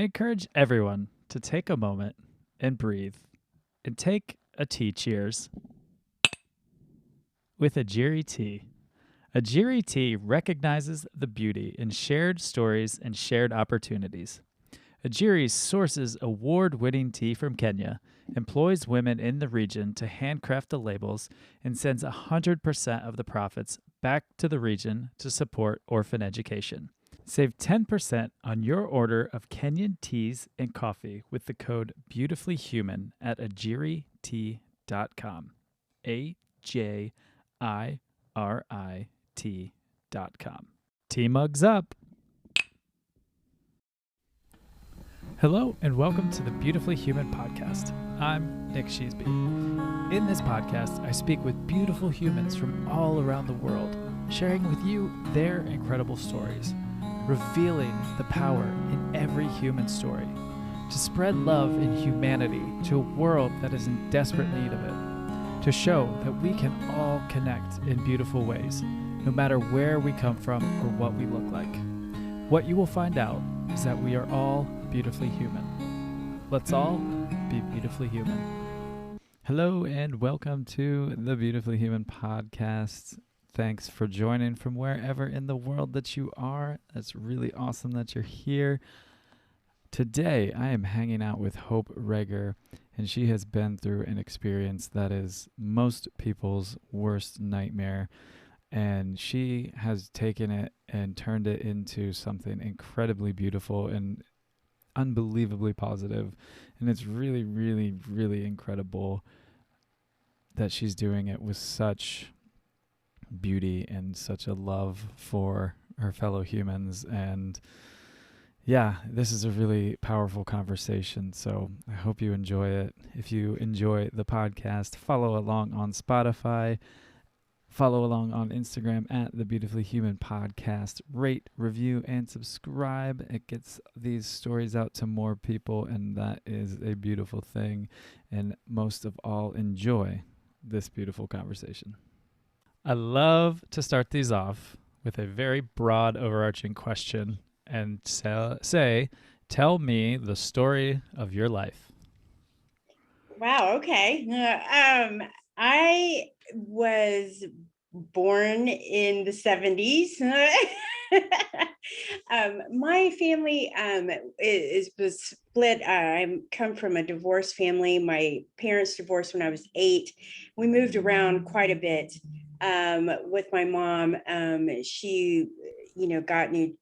I encourage everyone to take a moment and breathe and take a tea cheers with a Jiri tea. A Jiri tea recognizes the beauty in shared stories and shared opportunities. Ajiri sources award-winning tea from Kenya, employs women in the region to handcraft the labels, and sends 100% of the profits back to the region to support orphan education. Save 10% on your order of Kenyan teas and coffee with the code BeautifullyHuman at ajiritea.com. AJIRIT.com. Tea mugs up. Hello and welcome to the Beautifully Human podcast. I'm Nick Sheesby. In this podcast, I speak with beautiful humans from all around the world, sharing with you their incredible stories, revealing the power in every human story, to spread love and humanity to a world that is in desperate need of it, to show that we can all connect in beautiful ways, no matter where we come from or what we look like. What you will find out is that we are all beautifully human. Let's all be beautifully human. Hello and welcome to the Beautifully Human podcast. Thanks for joining from wherever in the world that you are. It's really awesome that you're here. Today, I am hanging out with Hope Reger, and she has been through an experience that is most people's worst nightmare. And she has taken it and turned it into something incredibly beautiful and unbelievably positive. And it's really, really, really incredible that she's doing it with such beauty and such a love for her fellow humans. And yeah, this is a really powerful conversation. So I hope you enjoy it. If you enjoy the podcast, follow along on Spotify. Follow along on Instagram at the Beautifully Human Podcast. Rate, review, and subscribe. It gets these stories out to more people, and that is a beautiful thing. And most of all, enjoy this beautiful conversation. I love to start these off with a very broad, overarching question and say, tell me the story of your life. Wow. Okay. I was born in the 70s. My family was split. I come from a divorced family. My parents divorced when I was 8. We moved around quite a bit with my mom. She, got new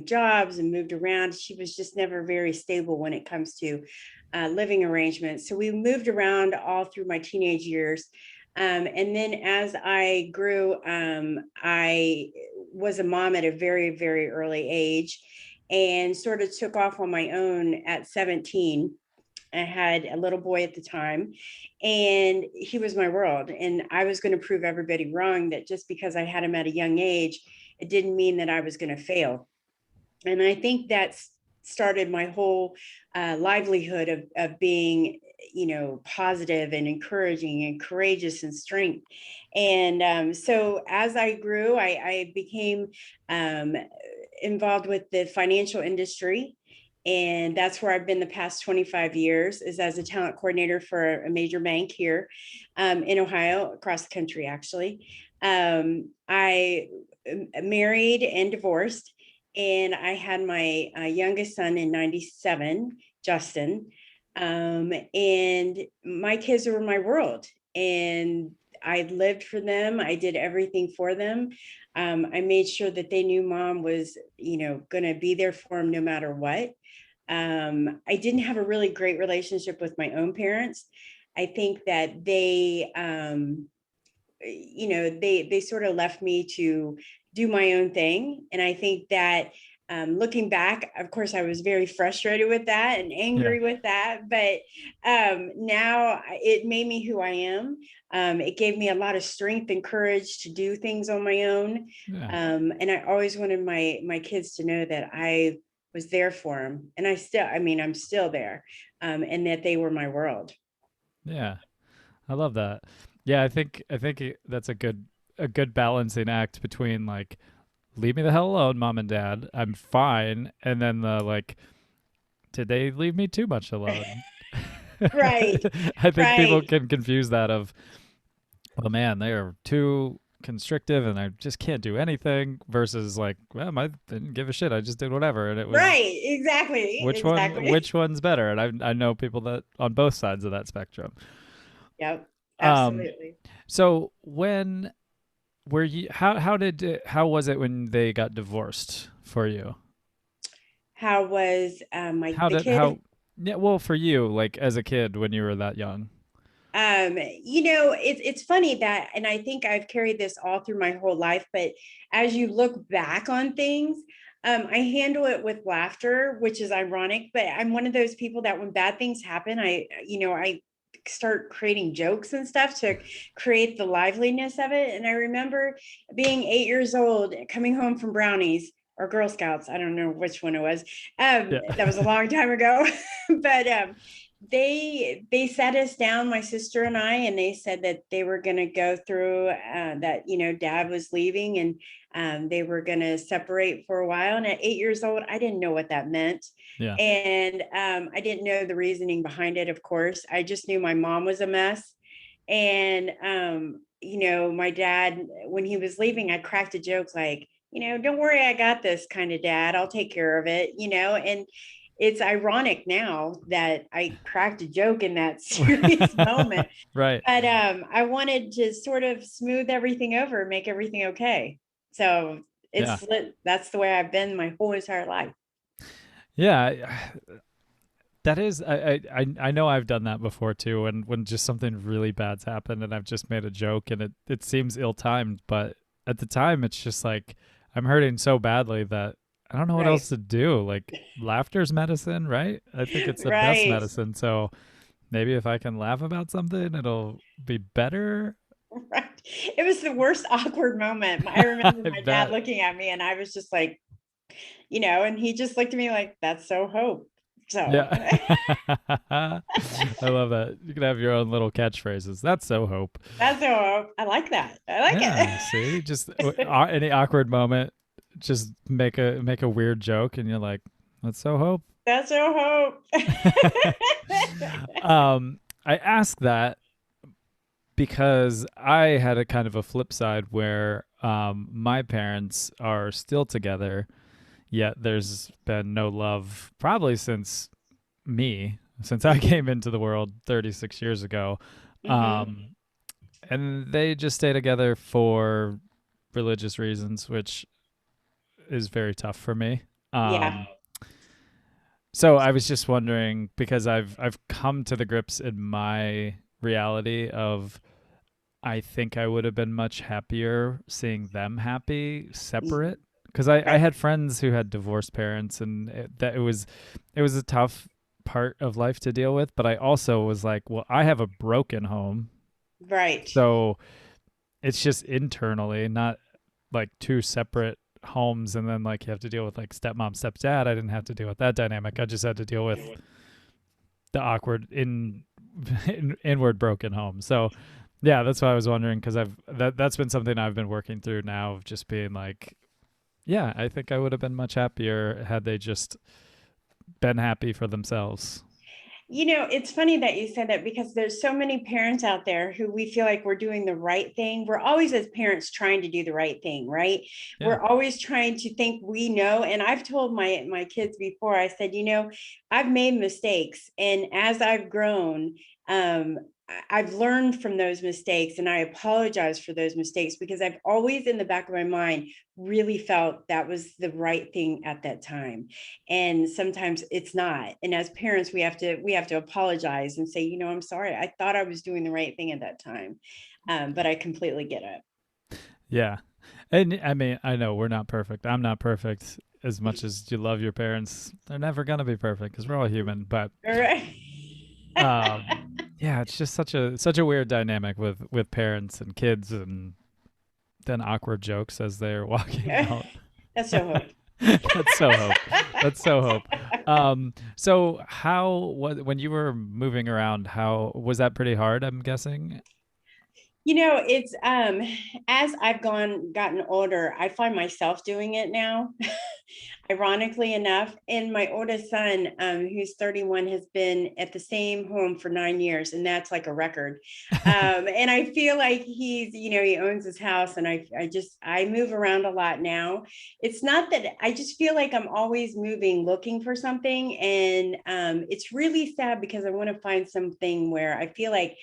jobs and moved around. She was just never very stable when it comes to living arrangements. So we moved around all through my teenage years. And then as I grew, I was a mom at a very, very early age and sort of took off on my own at 17. I had a little boy at the time, and he was my world. And I was going to prove everybody wrong that just because I had him at a young age, it didn't mean that I was going to fail. And I think that's started my whole livelihood of being, positive and encouraging and courageous and strength. And so as I grew, I became involved with the financial industry. And that's where I've been the past 25 years, is as a talent coordinator for a major bank here in Ohio, across the country, actually. I married and divorced. And I had my youngest son in 97, Justin. And my kids were my world. And I lived for them. I did everything for them. I made sure that they knew mom was, going to be there for them no matter what. I didn't have a really great relationship with my own parents. I think that they sort of left me to do my own thing. And I think that looking back, of course, I was very frustrated with that and angry with that. But now it made me who I am. It gave me a lot of strength and courage to do things on my own. Yeah. And I always wanted my kids to know that I was there for them. And I'm still there, and that they were my world. Yeah, I love that. Yeah, I think that's a good balancing act between like, leave me the hell alone, mom and dad, I'm fine, and then the like, did they leave me too much alone? Right, I think people right. can confuse that of, well, man, they are too constrictive and I just can't do anything versus like, well, I didn't give a shit. I just did whatever. And it was Right, exactly, exactly. which one's better? And I know people that on both sides of that spectrum. Yep, Um, absolutely. so when were you, how was it when they got divorced for you? How was my How the did, how, kid? yeah, well, for you, like as a kid when you were that young. It's funny that, and I think I've carried this all through my whole life, but as you look back on things, I handle it with laughter, which is ironic, but I'm one of those people that when bad things happen, I start creating jokes and stuff to create the liveliness of it. And I remember being 8 years old, coming home from brownies or Girl Scouts. I don't know which one it was. Yeah. That was a long time ago, but they sat us down, my sister and I, and they said that they were going to go through that, dad was leaving, and they were going to separate for a while. And at 8 years old, I didn't know what that meant. Yeah. And I didn't know the reasoning behind it, of course. I just knew my mom was a mess. And my dad, when he was leaving, I cracked a joke like, don't worry, I got this, kind of dad, I'll take care of it, and it's ironic now that I cracked a joke in that serious moment, Right. but I wanted to sort of smooth everything over, make everything okay. So Yeah. that's the way I've been my whole entire life. Yeah. That is, I know I've done that before too. And when just something really bad's happened and I've just made a joke and it seems ill timed, but at the time it's just like I'm hurting so badly that I don't know what Right. else to do. Like laughter's medicine, right? I think it's the best Right. medicine. So maybe if I can laugh about something, it'll be better. Right. It was the worst awkward moment. I remember I my dad bet. looking at me and I was just like, and he just looked at me like, that's so Hope. So Yeah. I love that. You can have your own little catchphrases. That's so Hope. that's so Hope. I like that. I like Yeah, see, just it. any awkward moment, just make a weird joke, and you're like, "That's so Hope." That's so Hope. I ask that because I had a kind of a flip side where my parents are still together, yet there's been no love probably since since I came into the world 36 years ago. Hmm. Um, and they just stay together for religious reasons, which is very tough for me. Yeah. Um, so I was just wondering because I've come to the grips in my reality of I think I would have been much happier seeing them happy separate because I Right. had friends who had divorced parents and it was a tough part of life to deal with, but I also was like, well, I have a broken home. Right. So it's just internally, not like two separate homes and then like you have to deal with like stepmom, stepdad. I didn't have to deal with that dynamic. I just had to deal with the awkward inward broken home. So yeah, that's why I was wondering because that's been something I've been working through now of just being like, yeah, I think I would have been much happier had they just been happy for themselves. It's funny that you said that because there's so many parents out there who we feel like we're doing the right thing. We're always, as parents, trying to do the right thing, right? Yeah. We're always trying to think we know. And I've told my kids before, I said, I've made mistakes. And as I've grown, I've learned from those mistakes and I apologize for those mistakes because I've always in the back of my mind really felt that was the right thing at that time, and sometimes it's not. And as parents we have to apologize and say, I'm sorry, I thought I was doing the right thing at that time. But I completely get it. Yeah. And I mean, I know we're not perfect. I'm not perfect as much as you love your parents. They're never going to be perfect because we're all human, but All right. um yeah, it's just such a weird dynamic with parents and kids and then awkward jokes as they're walking out. That's so hope. That's so Hope. That's so Hope. So how when you were moving around, how was that pretty hard, I'm guessing? It's as I've gotten older, I find myself doing it now. Ironically enough, and my oldest son, who's 31, has been at the same home for 9 years, and that's like a record. And I feel like he owns his house, and I move around a lot now. It's not that I just feel like I'm always moving, looking for something, and it's really sad because I want to find something where I feel like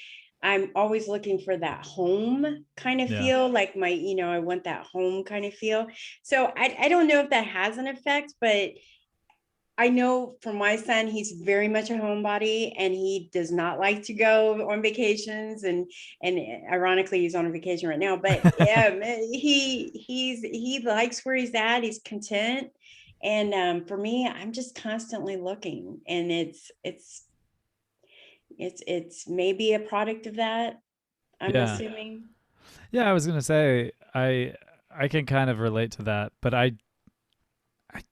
I'm always looking for that home kind of Yeah. feel, like I want that home kind of feel. So I don't know if that has an effect, but I know for my son, he's very much a homebody and he does not like to go on vacations. And ironically, he's on a vacation right now, but he likes where he's at. He's content. And for me, I'm just constantly looking, and it's maybe a product of that, I'm Yeah. assuming. Yeah, I was gonna say I can kind of relate to that, but I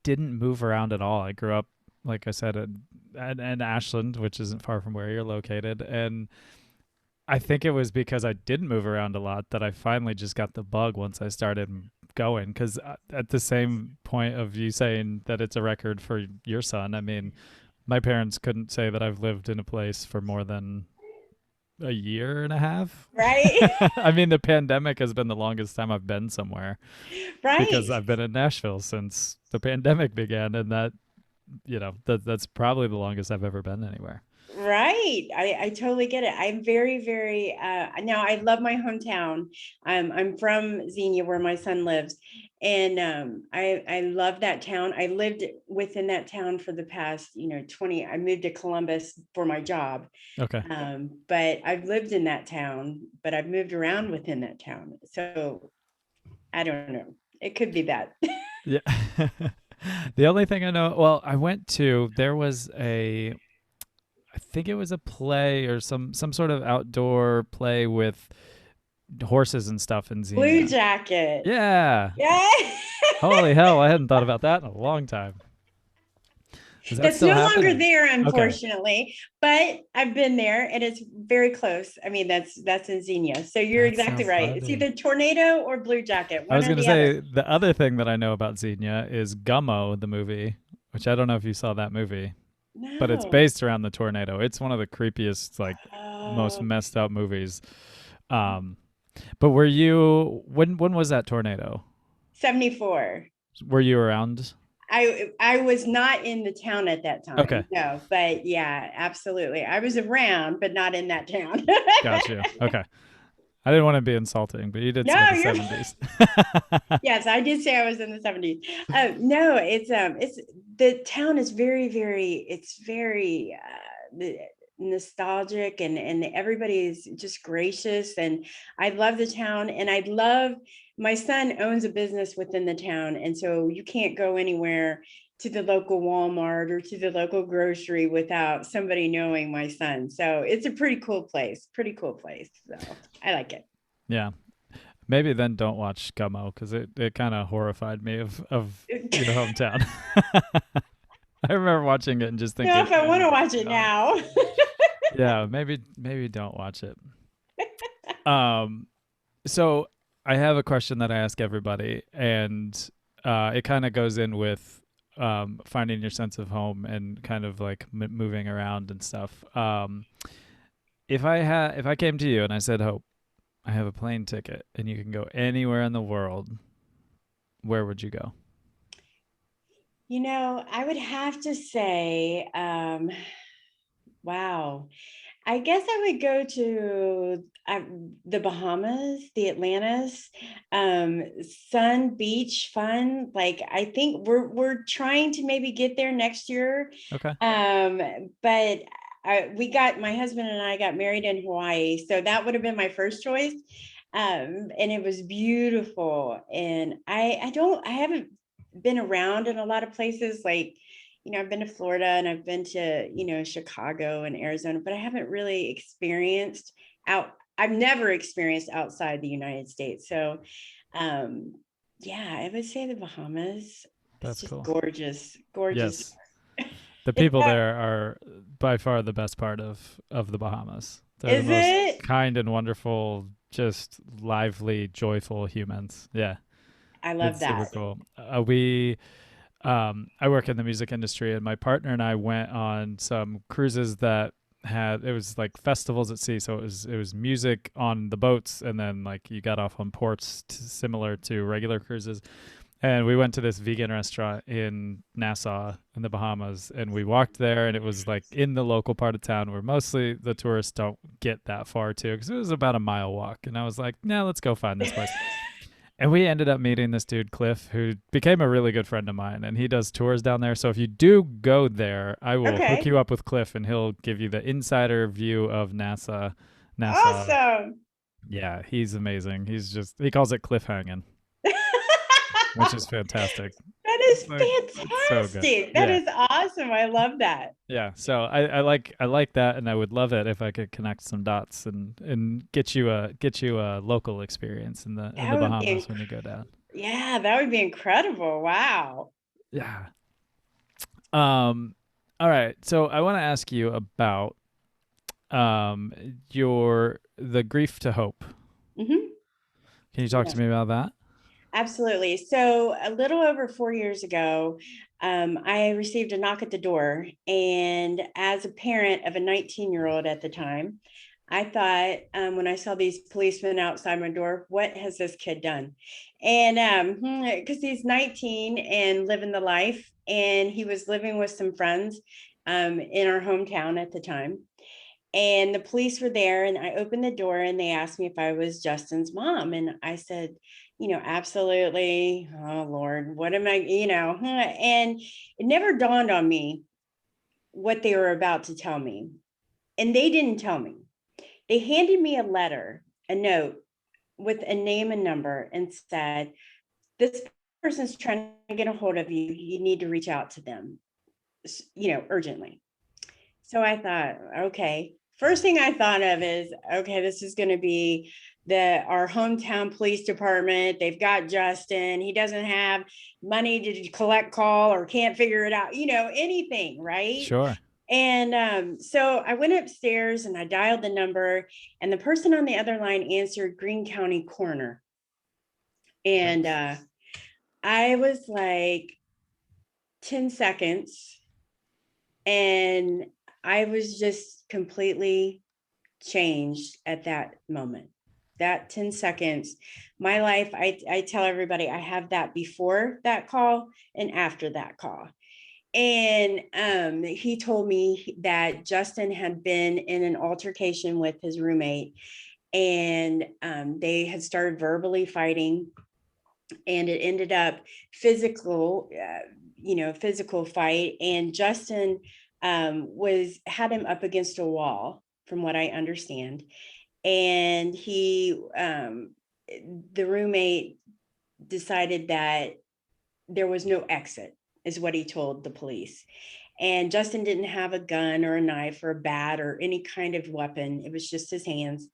didn't move around at all. I grew up, like I said, in Ashland, which isn't far from where you're located, and I think it was because I didn't move around a lot that I finally just got the bug once I started going. Because at the same point of you saying that it's a record for your son, I mean, my parents couldn't say that I've lived in a place for more than a year and a half. Right. I mean, the pandemic has been the longest time I've been somewhere because Right. I've been in Nashville since the pandemic began, and that's probably the longest I've ever been anywhere. Right. I totally get it. I'm very, very now I love my hometown. I'm from Xenia where my son lives. And I love that town. I lived within that town for the past, 20. I moved to Columbus for my job. Okay. But I've lived in that town, but I've moved around within that town. So I don't know. It could be that. Yeah. The only thing I know, well, I went to there was a I think it was a play or some sort of outdoor play with horses and stuff in Blue Xenia. jacket. Yeah. Yeah. Holy hell, I hadn't thought about that in a long time. Is that That's still no longer happening? there, Okay. unfortunately, but I've been there and it's very close. I mean, that's in Xenia. So you're That's exactly so right. It's funny. either tornado or blue jacket, I one was or going to the other. say the other thing that I know about Xenia is Gummo, the movie, which I don't know if you saw that movie, but it's No. based around the tornado. It's one of the creepiest, like, most Oh, messed up movies. Um, but were you when was that tornado? 74. Were you around? I was not in the town at that Okay, time. No, but yeah, absolutely. I was around, but not in that town. got you. Okay, I didn't want to be insulting, but you did say No, the you're '70s. yes, I did say I was in the 70s. No, it's the town is very, very, it's very nostalgic, and everybody's just gracious, and I love the town, and I love my son owns a business within the town, and so you can't go anywhere to the local Walmart or to the local grocery without somebody knowing my son. So it's a pretty cool place. Pretty cool place. So I like it. Yeah, maybe then don't watch Gummo because it kind of horrified me of your hometown. I remember watching it and just Know thinking, if I want to oh watch it god. now. Yeah, maybe don't watch it. Um, so I have a question that I ask everybody, and it kind of goes in with finding your sense of home and kind of like moving around and stuff. If I came to you and I said, Hope, I have a plane ticket and you can go anywhere in the world, where would you go? I would have to say, wow. I guess I would go to the Bahamas, the Atlantis, um, sun, beach, fun. Like I think we're trying to maybe get there next year, Okay. but we got my husband and I got married in Hawaii, so that would have been my first choice, and it was beautiful. And I haven't been around in a lot of places like I've been to Florida and I've been to, Chicago and Arizona, but I haven't really experienced I've never experienced outside the United States. So, um, yeah, I would say the Bahamas. It's That's just cool. gorgeous, gorgeous. Yes. The people there are by far the best part of the Bahamas. They're the Is most it? kind and wonderful, just lively, joyful humans. Yeah, I love it's super that. cool. I work in the music industry, and my partner and I went on some cruises that had it was like festivals at sea. So it was music on the boats, and then like you got off on ports similar to regular cruises. And we went to this vegan restaurant in Nassau in the Bahamas, and we walked there, and it was like in the local part of town where mostly the tourists don't get that far to, because it was about a mile walk. And I was like, "Nah, let's go find this place." And we ended up meeting this dude, Cliff, who became a really good friend of mine, and he does tours down there. So if you do go there, I will hook Okay. you up with Cliff, and he'll give you the insider view of NASA. NASA. Awesome. Yeah, he's amazing. He calls it cliff hanging, which is fantastic. That It's is like it's so good. fantastic. That Yeah. is awesome. I love that. Yeah. So I like that, and I would love it if I could connect some dots and get you a local experience in the That would be, Bahamas when you go down. yeah, that would be incredible. Wow. Yeah. Um, all right. So I want to ask you about your the grief to hope. Hmm. Can you talk to me about that? Absolutely. So, a little over 4 years ago, I received a knock at the door. And as a parent of a 19-year-old at the time, I thought, when I saw these policemen outside my door, what has this kid done? And because he's 19 and living the life, and he was living with some friends in our hometown at the time. And the police were there, and I opened the door, and they asked me if I was Justin's mom. And I said, absolutely. Oh, Lord, what am I? And it never dawned on me what they were about to tell me. And they didn't tell me. They handed me a letter, a note with a name and number, and said, "This person's trying to get a hold of you. You need to reach out to them, urgently." So I thought, okay. First thing I thought of is, okay, this is going to be our hometown police department. They've got Justin. He doesn't have money to collect call or can't figure it out, anything, right? Sure. And so I went upstairs and I dialed the number, and the person on the other line answered Greene County Coroner. Okay. And I was like 10 seconds, and I was just completely changed at that moment. That 10 seconds, my life, I tell everybody I have that before that call and after that call. And he told me that Justin had been in an altercation with his roommate, and they had started verbally fighting, and it ended up physical fight. And Justin had him up against a wall, from what I understand. And the roommate decided that there was no exit, is what he told the police. And Justin didn't have a gun or a knife or a bat or any kind of weapon. It was just his hands.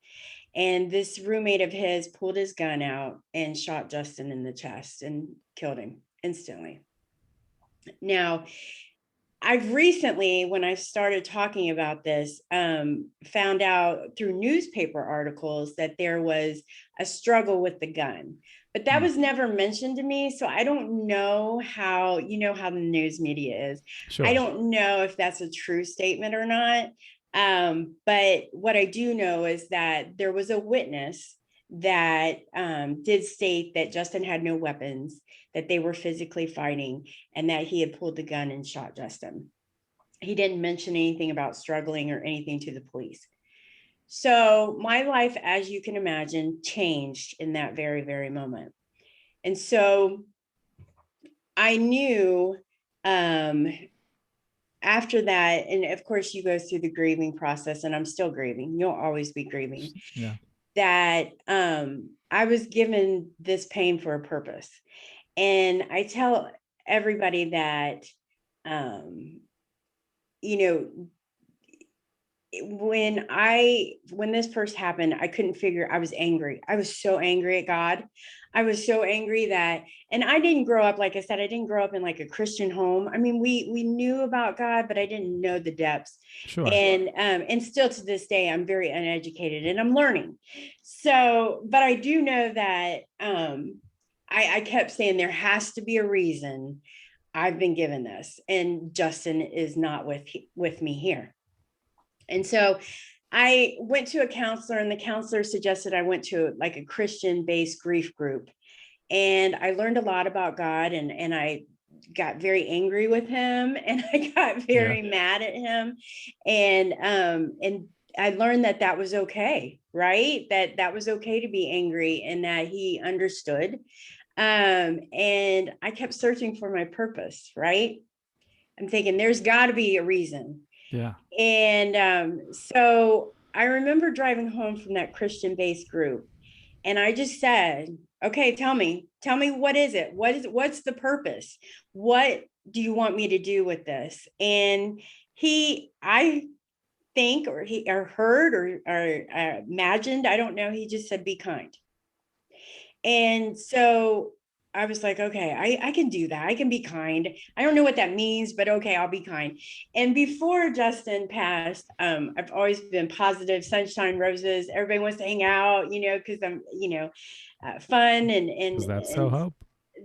And this roommate of his pulled his gun out and shot Justin in the chest and killed him instantly. Now, I've recently, when I started talking about this, found out through newspaper articles that there was a struggle with the gun, but that Hmm. was never mentioned to me. So I don't know how, how the news media is. I Sure. don't know if that's a true statement or not. But what I do know is that there was a witness that did state that Justin had no weapons, that they were physically fighting, and that he had pulled the gun and shot Justin. He didn't mention anything about struggling or anything to the police. So my life, as you can imagine, changed in that very, very moment. And so I knew, after that, and of course you go through the grieving process, and I'm still grieving. You'll always be grieving. Yeah. That I was given this pain for a purpose. And I tell everybody that, you know, when this first happened, I couldn't figure, I was angry. I was so angry at God. I was so angry that, and I didn't grow up, like I said, I didn't grow up in like a Christian home. I mean, we knew about God, but I didn't know the depths. Sure. And still to this day, I'm very uneducated and I'm learning. So, but I do know that I kept saying there has to be a reason I've been given this, and Justin is not with me here. And so I went to a counselor, and the counselor suggested I went to like a Christian-based grief group. And I learned a lot about God, and I got very angry with him, and I got very mad at him. And I learned that that was okay, right? That was okay to be angry, and that he understood. And I kept searching for my purpose, right? I'm thinking there's got to be a reason. Yeah. And so I remember driving home from that Christian-based group, and I just said, okay, tell me, what is it? What's the purpose? What do you want me to do with this? And I think, or heard, or imagined, I don't know, he just said, be kind. And so I was like, okay, I can do that. I can be kind. I don't know what that means, but okay, I'll be kind. And before Justin passed, I've always been positive, sunshine, roses. Everybody wants to hang out, because I'm, fun Is that so hope?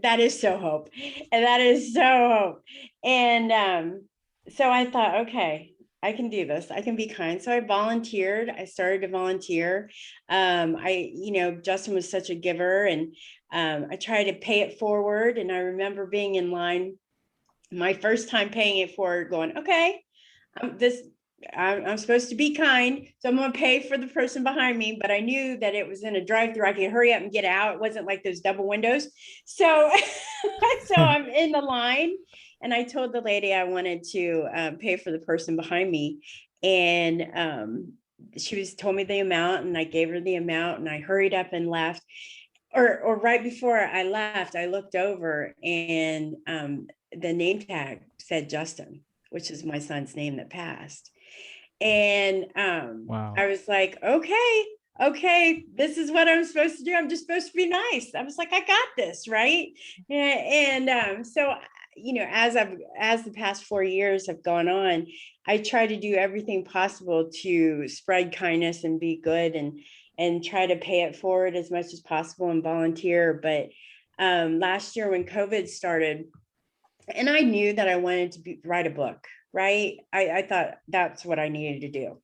That is so hope. And that is so hope. And so I thought, okay, I can do this. I can be kind. So I volunteered. I started to volunteer. Justin was such a giver, and I tried to pay it forward. And I remember being in line my first time paying it forward, going, okay, I'm supposed to be kind, so I'm going to pay for the person behind me. But I knew that it was in a drive-through. I could hurry up and get out. It wasn't like those double windows. So, so I'm in the line, and I told the lady I wanted to pay for the person behind me, and she told me the amount, and I gave her the amount, and I hurried up and left. Or right before I left, I looked over, and the name tag said Justin, which is my son's name that passed. And Wow. I was like, okay, this is what I'm supposed to do. I'm just supposed to be nice. I was like, I got this, right? And so, as the past 4 years have gone on, I try to do everything possible to spread kindness and be good, and try to pay it forward as much as possible and volunteer. But last year when COVID started, and I knew that I wanted to write a book, right? I thought that's what I needed to do,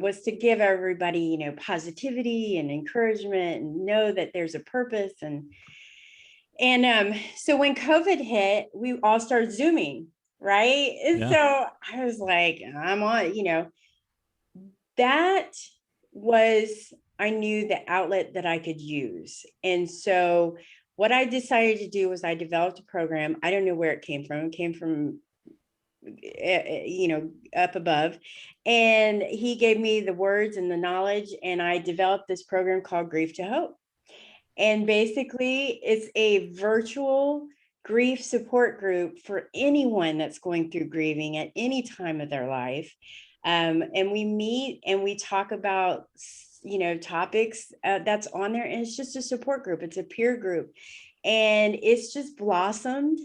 was to give everybody, positivity and encouragement, and know that there's a purpose. And so when COVID hit, we all started Zooming, right? And so I was like, I'm on, that was, I knew the outlet that I could use. And so what I decided to do was I developed a program. I don't know where it came from. It came from, up above. And he gave me the words and the knowledge, and I developed this program called Grief to Hope. And basically, it's a virtual grief support group for anyone that's going through grieving at any time of their life. And we meet and we talk about, topics that's on there. And it's just a support group. It's a peer group. And it's just blossomed.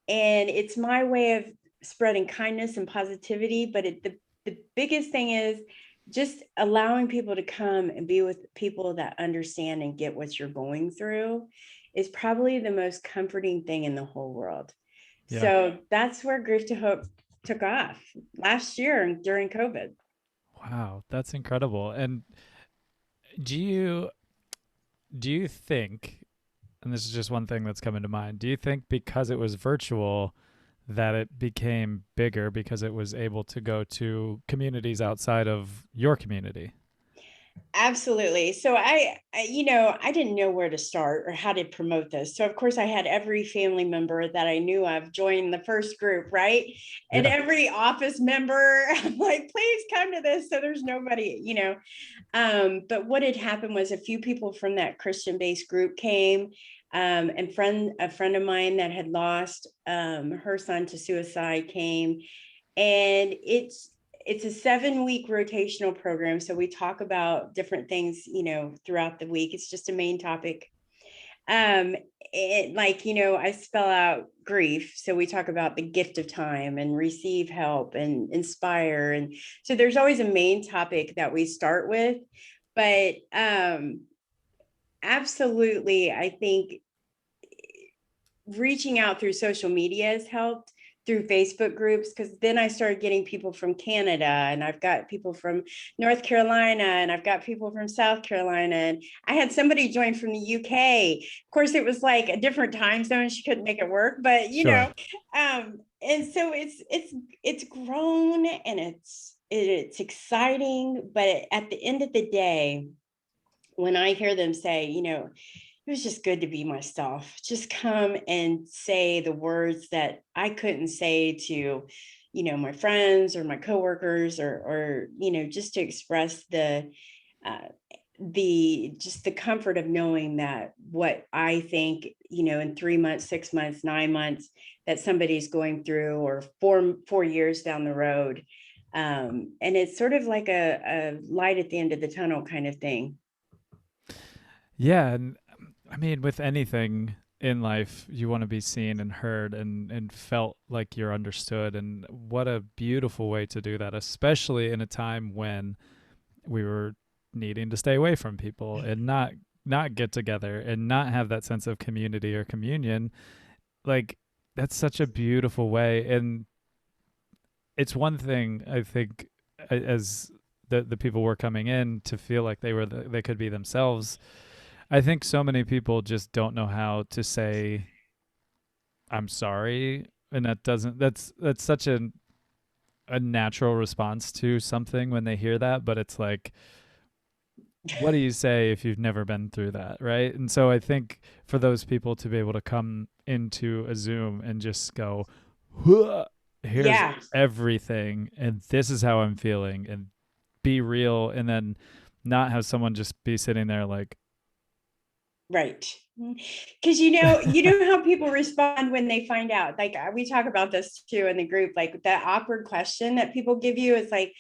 And it's my way of spreading kindness and positivity. But the biggest thing is just allowing people to come and be with people that understand and get what you're going through is probably the most comforting thing in the whole world. Yeah. So that's where Grief to Hope took off last year during COVID. Wow, that's incredible. And do you think, and this is just one thing that's coming to mind, do you think because it was virtual that it became bigger because it was able to go to communities outside of your community? Absolutely. So I didn't know where to start or how to promote this. So of course I had every family member that I knew of join the first group, right? And every office member, I'm like, please come to this. So there's nobody, but what had happened was a few people from that Christian-based group came, and a friend of mine that had lost her son to suicide came, and it's a 7-week rotational program. So we talk about different things, throughout the week. It's just a main topic. I spell out grief. So we talk about the gift of time and receive help and inspire. And so there's always a main topic that we start with. But absolutely, I think reaching out through social media has helped, through Facebook groups, because then I started getting people from Canada, and I've got people from North Carolina, and I've got people from South Carolina, and I had somebody join from the UK. Of course, it was like a different time zone. She couldn't make it work, but Sure. and so it's grown, and it's exciting. But at the end of the day, when I hear them say, it was just good to be myself. Just come and say the words that I couldn't say to, my friends or my coworkers, or just to express uh, just the comfort of knowing that what I think, in 3 months, 6 months, 9 months, that somebody's going through, or 4 years down the road. And it's sort of like a light at the end of the tunnel kind of thing. Yeah, and I mean, with anything in life, you want to be seen and heard and felt like you're understood. And what a beautiful way to do that, especially in a time when we were needing to stay away from people and not get together and not have that sense of community or communion. Like, that's such a beautiful way. And it's one thing, I think, as the people were coming in to feel like they could be themselves. I think so many people just don't know how to say I'm sorry, and that's such a natural response to something when they hear that, but it's like, what do you say if you've never been through that, right? And so I think for those people to be able to come into a Zoom and just go, "Huh, here's Yeah. everything, and this is how I'm feeling," and be real, and then not have someone just be sitting there like, Right. Because you know how people respond when they find out. Like, we talk about this too in the group. Like, that awkward question that people give you is like,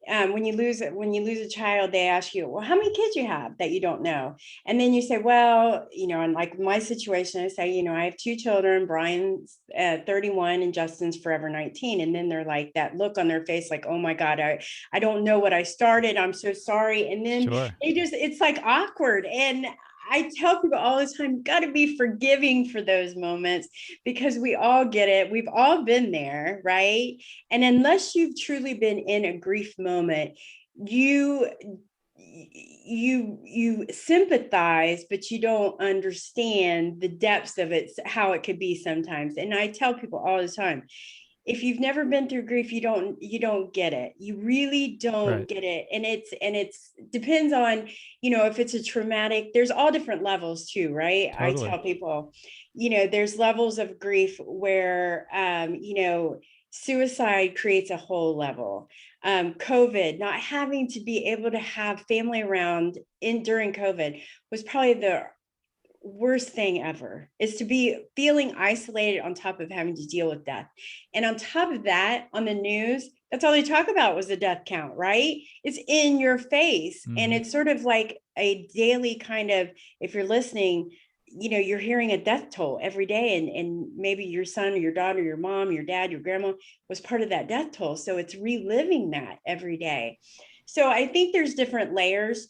when you lose a child, they ask you, well, how many kids you have that you don't know, and then you say, well, and like my situation, I say, I have 2 children. Brian's 31 and Justin's forever 19. And then they're like, that look on their face, like, oh my God, I don't know what I started. I'm so sorry. And then "Sure, it's like awkward. And I tell people all the time, got to be forgiving for those moments, because we all get it. We've all been there, right? And unless you've truly been in a grief moment, you you sympathize, but you don't understand the depths of it, how it could be sometimes. And I tell people all the time, if you've never been through grief, you don't get it. You really don't right, get it. And it's depends on, if it's a traumatic, there's all different levels too, right? I totally." tell people, there's levels of grief where suicide creates a whole level. COVID, not having to be able to have family around in during COVID, was probably the worst thing ever, is to be feeling isolated on top of having to deal with death. And on top of that, on the news, that's all they talk about was the death count, right? It's in your face. And Hmm. it's sort of like a daily kind of, if you're listening, you're hearing a death toll every day. And maybe your son or your daughter, your mom, your dad, your grandma was part of that death toll. So it's reliving that every day. So I think there's different layers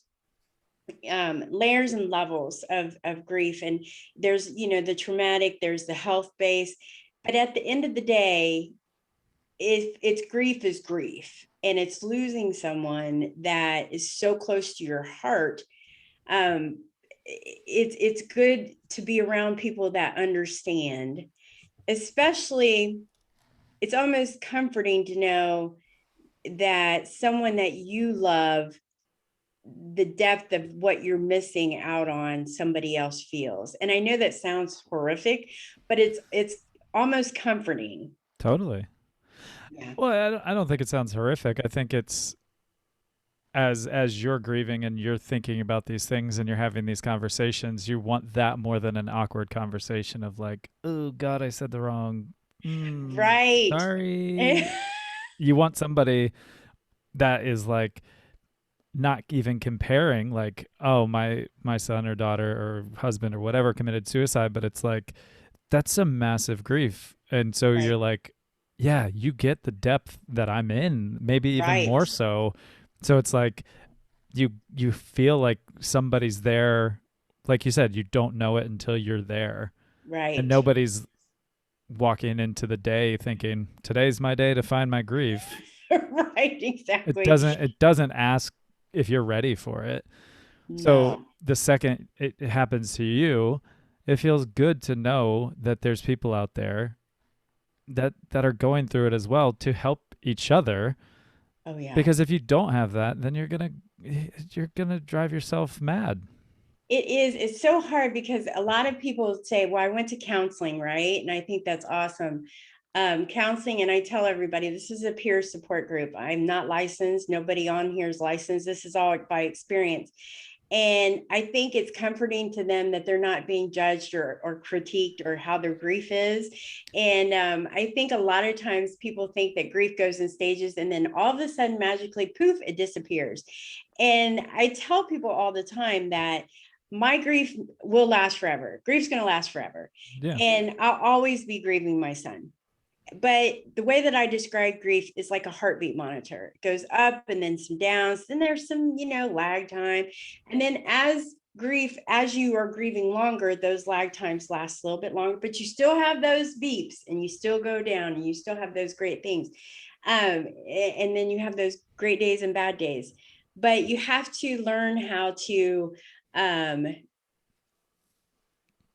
and levels of grief. And there's, the traumatic, there's the health base. But at the end of the day, if it's grief is grief, and it's losing someone that is so close to your heart. It's good to be around people that understand, especially, it's almost comforting to know that someone that you love, the depth of what you're missing out on, somebody else feels. And I know that sounds horrific, but it's almost comforting. Totally. Yeah. Well, I don't think it sounds horrific. I think it's, as you're grieving and you're thinking about these things and you're having these conversations, you want that more than an awkward conversation of like, oh God, I said the wrong. Right. Sorry. You want somebody that is like not even comparing like, oh, my son or daughter or husband or whatever committed suicide, but it's like that's a massive grief. And so you're Right. like, yeah, you get the depth that I'm in, maybe even Right. more so. So it's like you feel like somebody's there. Like you said, you don't know it until you're there. And Right. nobody's walking into the day thinking, today's my day to find my grief. Right. It Exactly. doesn't ask if you're ready for it. So No. the second it happens to you, it feels good to know that there's people out there that are going through it as well to help each other. Oh yeah. Because if you don't have that, then you're gonna drive yourself mad. It is. It's so hard because a lot of people say, well, I went to counseling, right? And I think that's awesome. Counseling, and I tell everybody this is a peer support group. I'm not licensed. Nobody on here is licensed. This is all by experience. And I think it's comforting to them that they're not being judged or critiqued or how their grief is. And I think a lot of times people think that grief goes in stages and then all of a sudden, magically, poof, it disappears. And I tell people all the time that my grief will last forever. Grief's going to last forever. Yeah. And I'll always be grieving my son. But the way that I describe grief is like a heartbeat monitor. It goes up and then some downs. Then there's some, lag time. And then as you are grieving longer, those lag times last a little bit longer, but you still have those beeps and you still go down and you still have those great things. And then you have those great days and bad days. But you have to learn how to um,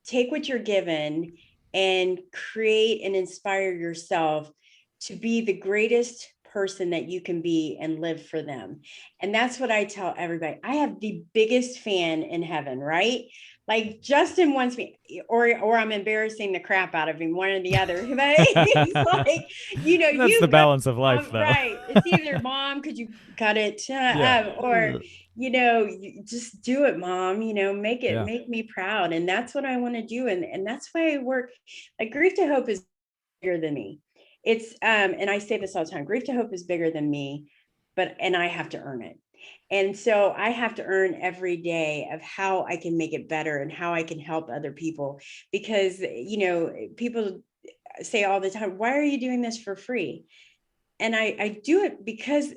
take what you're given and create and inspire yourself to be the greatest person that you can be and live for them. And that's what I tell everybody. I have the biggest fan in heaven, right? Like Justin wants me, or I'm embarrassing the crap out of him, one or the other. But he's like, That's the you go, balance of life, though. right. It's either mom, could you cut it? Yeah. Or you just do it, mom, Yeah. make me proud. And that's what I want to do. And that's why I work. Like grief to hope is bigger than me. It's and I say this all the time, grief to hope is bigger than me, and I have to earn it. And so I have to earn every day of how I can make it better and how I can help other people. Because people say all the time, why are you doing this for free? And I do it because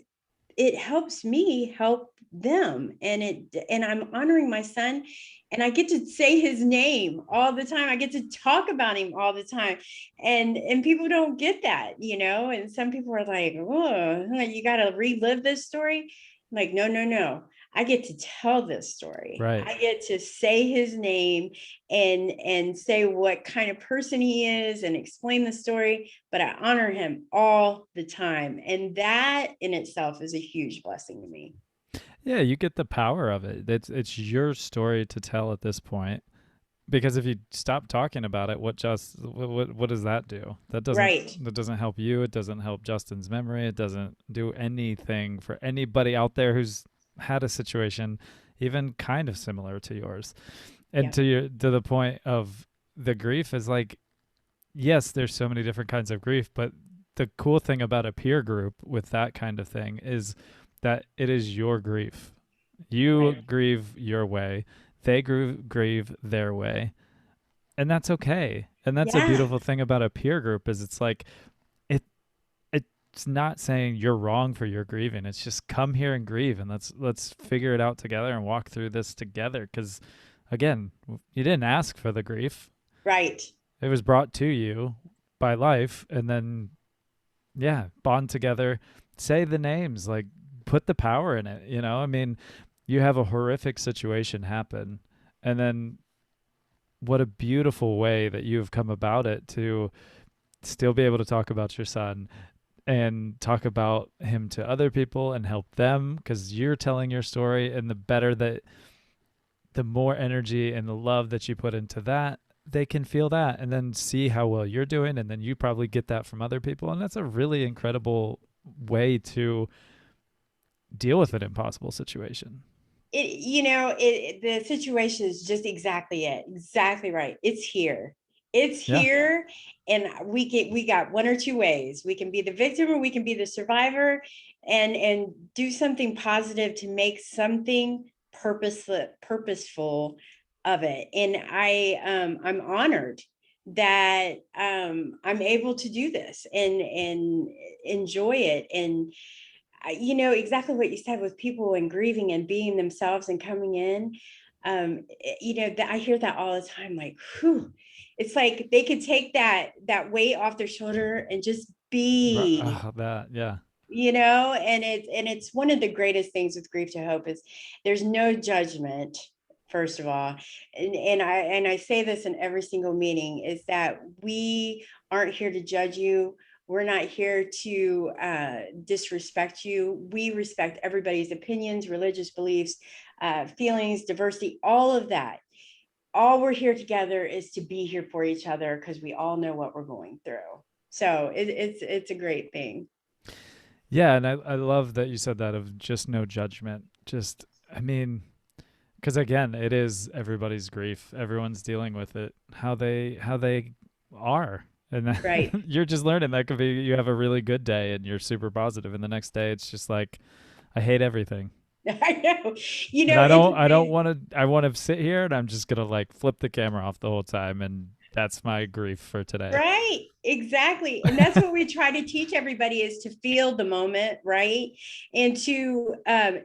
it helps me help them, and I'm honoring my son, and I get to say his name all the time. I get to talk about him all the time, and people don't get that, and some people are like, oh, you got to relive this story. I'm like, no, no, no, I get to tell this story. Right. I get to say his name and say what kind of person he is and explain the story, but I honor him all the time. And that in itself is a huge blessing to me. Yeah, you get the power of it. It's your story to tell at this point. Because if you stop talking about it, what does that do? Right. That doesn't help you. It doesn't help Justin's memory. It doesn't do anything for anybody out there who's had a situation even kind of similar to yours. And Yeah. to the point of the grief is like, yes, there's so many different kinds of grief, but the cool thing about a peer group with that kind of thing is that it is your grief. You Right. grieve your way, they grieve their way, and that's okay. And that's a Yeah. beautiful thing about a peer group is it's like it it's not saying you're wrong for your grieving. It's just come here and grieve, and let's figure it out together and walk through this together. Because again, you didn't ask for the grief; Right. it was brought to you by life, and then yeah, bond together, say the names, like put the power in it. I mean, you have a horrific situation happen, and then what a beautiful way that you've come about it to still be able to talk about your son and talk about him to other people and help them because you're telling your story, and the more energy and the love that you put into that, they can feel that and then see how well you're doing, and then you probably get that from other people, and that's a really incredible way to deal with an impossible situation. The situation is just exactly it. Exactly right. It's here. It's Yeah. here, and we got one or two ways. We can be the victim or we can be the survivor, and do something positive to make something purposeful of it. And I'm honored that I'm able to do this and enjoy it. And exactly what you said with people and grieving and being themselves and coming in. I hear that all the time, like, whew, it's like they could take that weight off their shoulder and just be, That, yeah. and it's one of the greatest things with Grief to Hope is there's no judgment, first of all. And I say this in every single meeting, is that we aren't here to judge you. We're not here to disrespect you. We respect everybody's opinions, religious beliefs, feelings, diversity, all of that. All we're here together is to be here for each other because we all know what we're going through. So it's a great thing. Yeah, and I love that you said that, of just no judgment. Just, I mean, because again, it is everybody's grief. Everyone's dealing with it. How they are, and Right. you're just learning that could be you have a really good day and you're super positive, and the next day it's just like I hate everything. I know. And I It's don't I don't amazing. want to I want to sit here and I'm just gonna like flip the camera off the whole time, and that's my grief for today. Right, exactly. And that's what we try to teach everybody, is to feel the moment, right? And to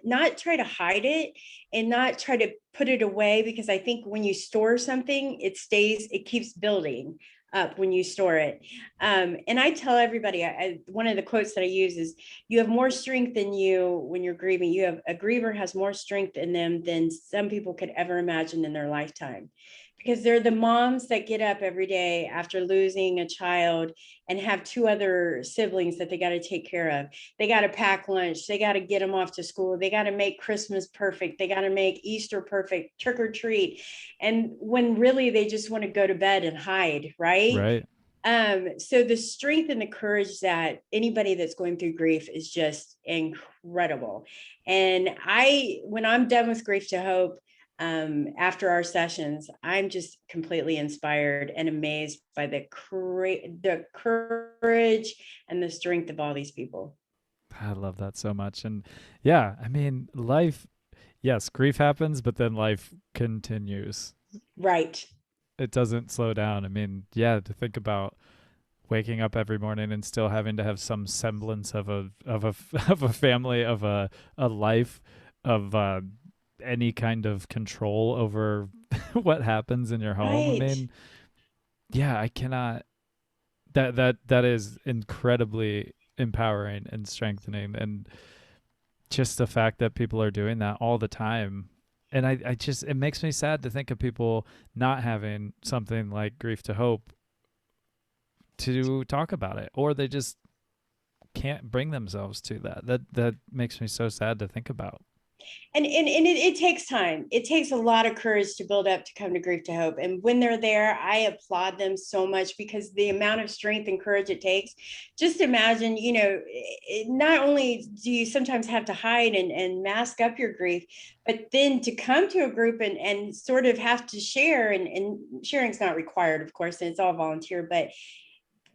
not try to hide it and not try to put it away, because I think when you store something, it keeps building up when you store it. And I tell everybody, one of the quotes that I use is, you have more strength in you when you're grieving. A griever has more strength in them than some people could ever imagine in their lifetime, because they're the moms that get up every day after losing a child and have two other siblings that they got to take care of. They got to pack lunch. They got to get them off to school. They got to make Christmas perfect. They got to make Easter perfect, trick or treat. And when really they just want to go to bed and hide, right? Right. So the strength and the courage that anybody that's going through grief is just incredible. And when I'm done with Grief to Hope, after our sessions, I'm just completely inspired and amazed by the courage and the strength of all these people. I love that so much. And yeah, I mean, life, yes, grief happens, but then life continues. Right. It doesn't slow down. I mean, yeah, to think about waking up every morning and still having to have some semblance of a family, of a life, of any kind of control over what happens in your home. I Right. mean, yeah, I cannot. That is incredibly empowering and strengthening, and just the fact that people are doing that all the time. And I just, it makes me sad to think of people not having something like Grief to Hope to talk about it, or they just can't bring themselves to that makes me so sad to think about. And it takes time. It takes a lot of courage to build up to come to Grief to Hope. And when they're there, I applaud them so much, because the amount of strength and courage it takes. Just imagine, not only do you sometimes have to hide and mask up your grief, but then to come to a group and sort of have to share, and sharing's not required, of course, and it's all volunteer, but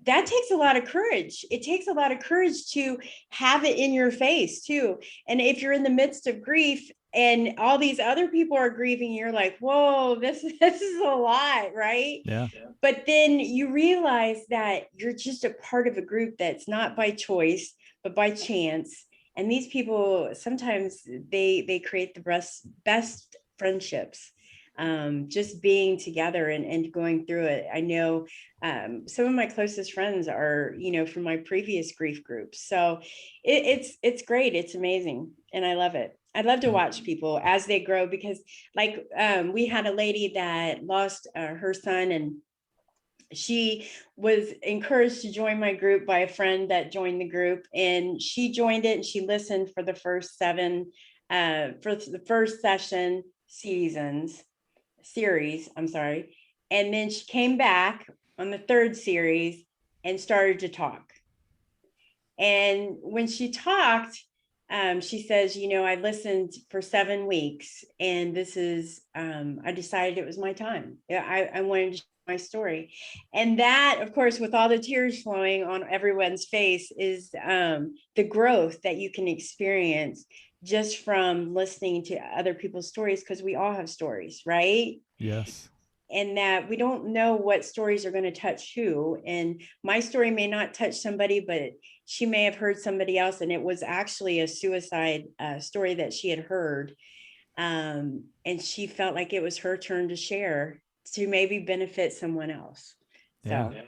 that takes a lot of courage. It takes a lot of courage to have it in your face too. And if you're in the midst of grief and all these other people are grieving, you're like, whoa, this is a lot, right? Yeah. But then you realize that you're just a part of a group that's not by choice, but by chance. And these people, sometimes they create the best friendships, just being together and going through it. I know some of my closest friends are, from my previous grief groups. So it's great. It's amazing. And I love it. I love to Yeah. watch people as they grow, because like we had a lady that lost her son, and she was encouraged to join my group by a friend that joined the group, and she joined it and she listened for the first for the first series, I'm sorry. And then she came back on the third series and started to talk. And when she talked, she says, I listened for 7 weeks, and I decided it was my time. I wanted to my story. And that, of course, with all the tears flowing on everyone's face, is the growth that you can experience just from listening to other people's stories, because we all have stories, right? Yes. And that we don't know what stories are going to touch who. And my story may not touch somebody, but she may have heard somebody else. And it was actually a suicide story that she had heard. And she felt like it was her turn to share, to maybe benefit someone else. Yeah. So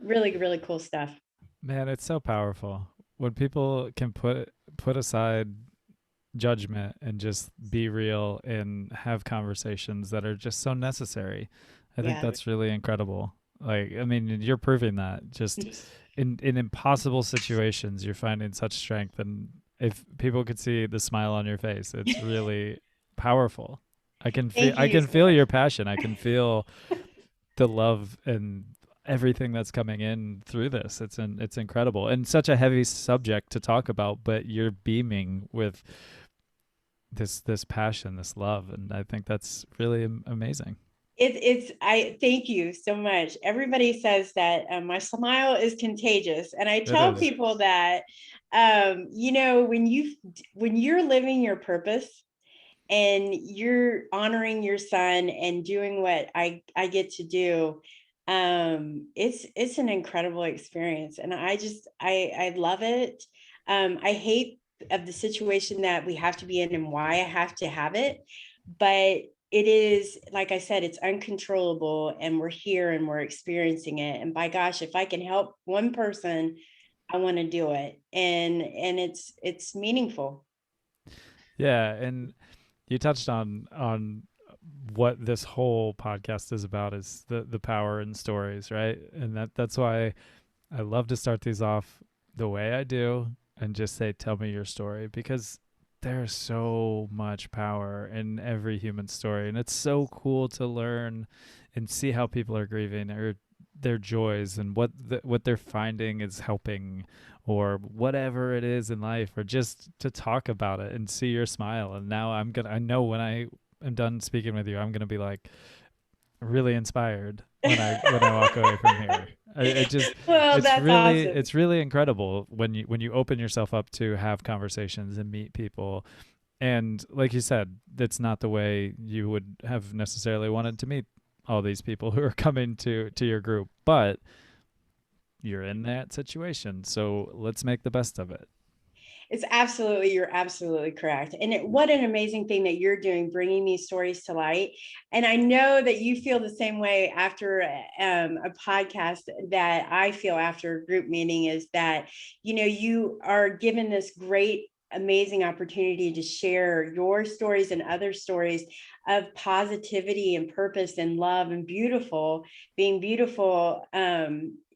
really, really cool stuff. Man, it's so powerful when people can put aside judgment and just be real and have conversations that are just so necessary. I think Yeah. that's really incredible. Like, I mean, you're proving that just in impossible situations, you're finding such strength. And if people could see the smile on your face, it's really powerful. Thank I you can so feel much. your passion. I can feel the love and everything that's coming in through this. It's incredible and such a heavy subject to talk about, but you're beaming with this passion, this love, and I think that's really amazing. I thank you so much. Everybody says that my smile is contagious, and I It tell is. people that when you're living your purpose and you're honoring your son and doing what I get to do, it's an incredible experience, and I love it. I hate of the situation that we have to be in and why I have to have it, but it is, like I said, it's uncontrollable, and we're here and we're experiencing it. And by gosh, if I can help one person, I want to do it. And it's meaningful. Yeah, and you touched on what this whole podcast is about is the power in stories, right? And that's why I love to start these off the way I do and just say, tell me your story, because there's so much power in every human story. And it's so cool to learn and see how people are grieving or their joys and what they're finding is helping or whatever it is in life, or just to talk about it and see your smile. And now I know when I am done speaking with you, I'm going to be like, really inspired when I walk away from here. It just Well, that's awesome. it's really incredible when you open yourself up to have conversations and meet people. And like you said, that's not the way you would have necessarily wanted to meet all these people who are coming to your group, but you're in that situation, so let's make the best of it. You're absolutely correct. And what an amazing thing that you're doing, bringing these stories to light. And I know that you feel the same way after a podcast that I feel after a group meeting, is that, you are given this great, amazing opportunity to share your stories and other stories of positivity and purpose and love and being beautiful.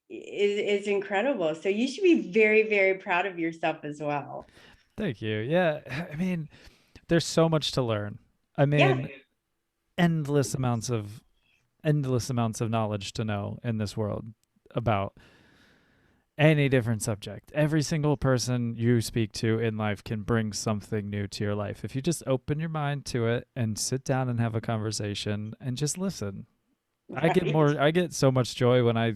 Is incredible. So you should be very, very proud of yourself as well. Thank you. Yeah, I mean, there's so much to learn. I Yeah. mean, endless amounts of knowledge to know in this world about any different subject. Every single person you speak to in life can bring something new to your life if you just open your mind to it and sit down and have a conversation and just listen. Right. I get so much joy when I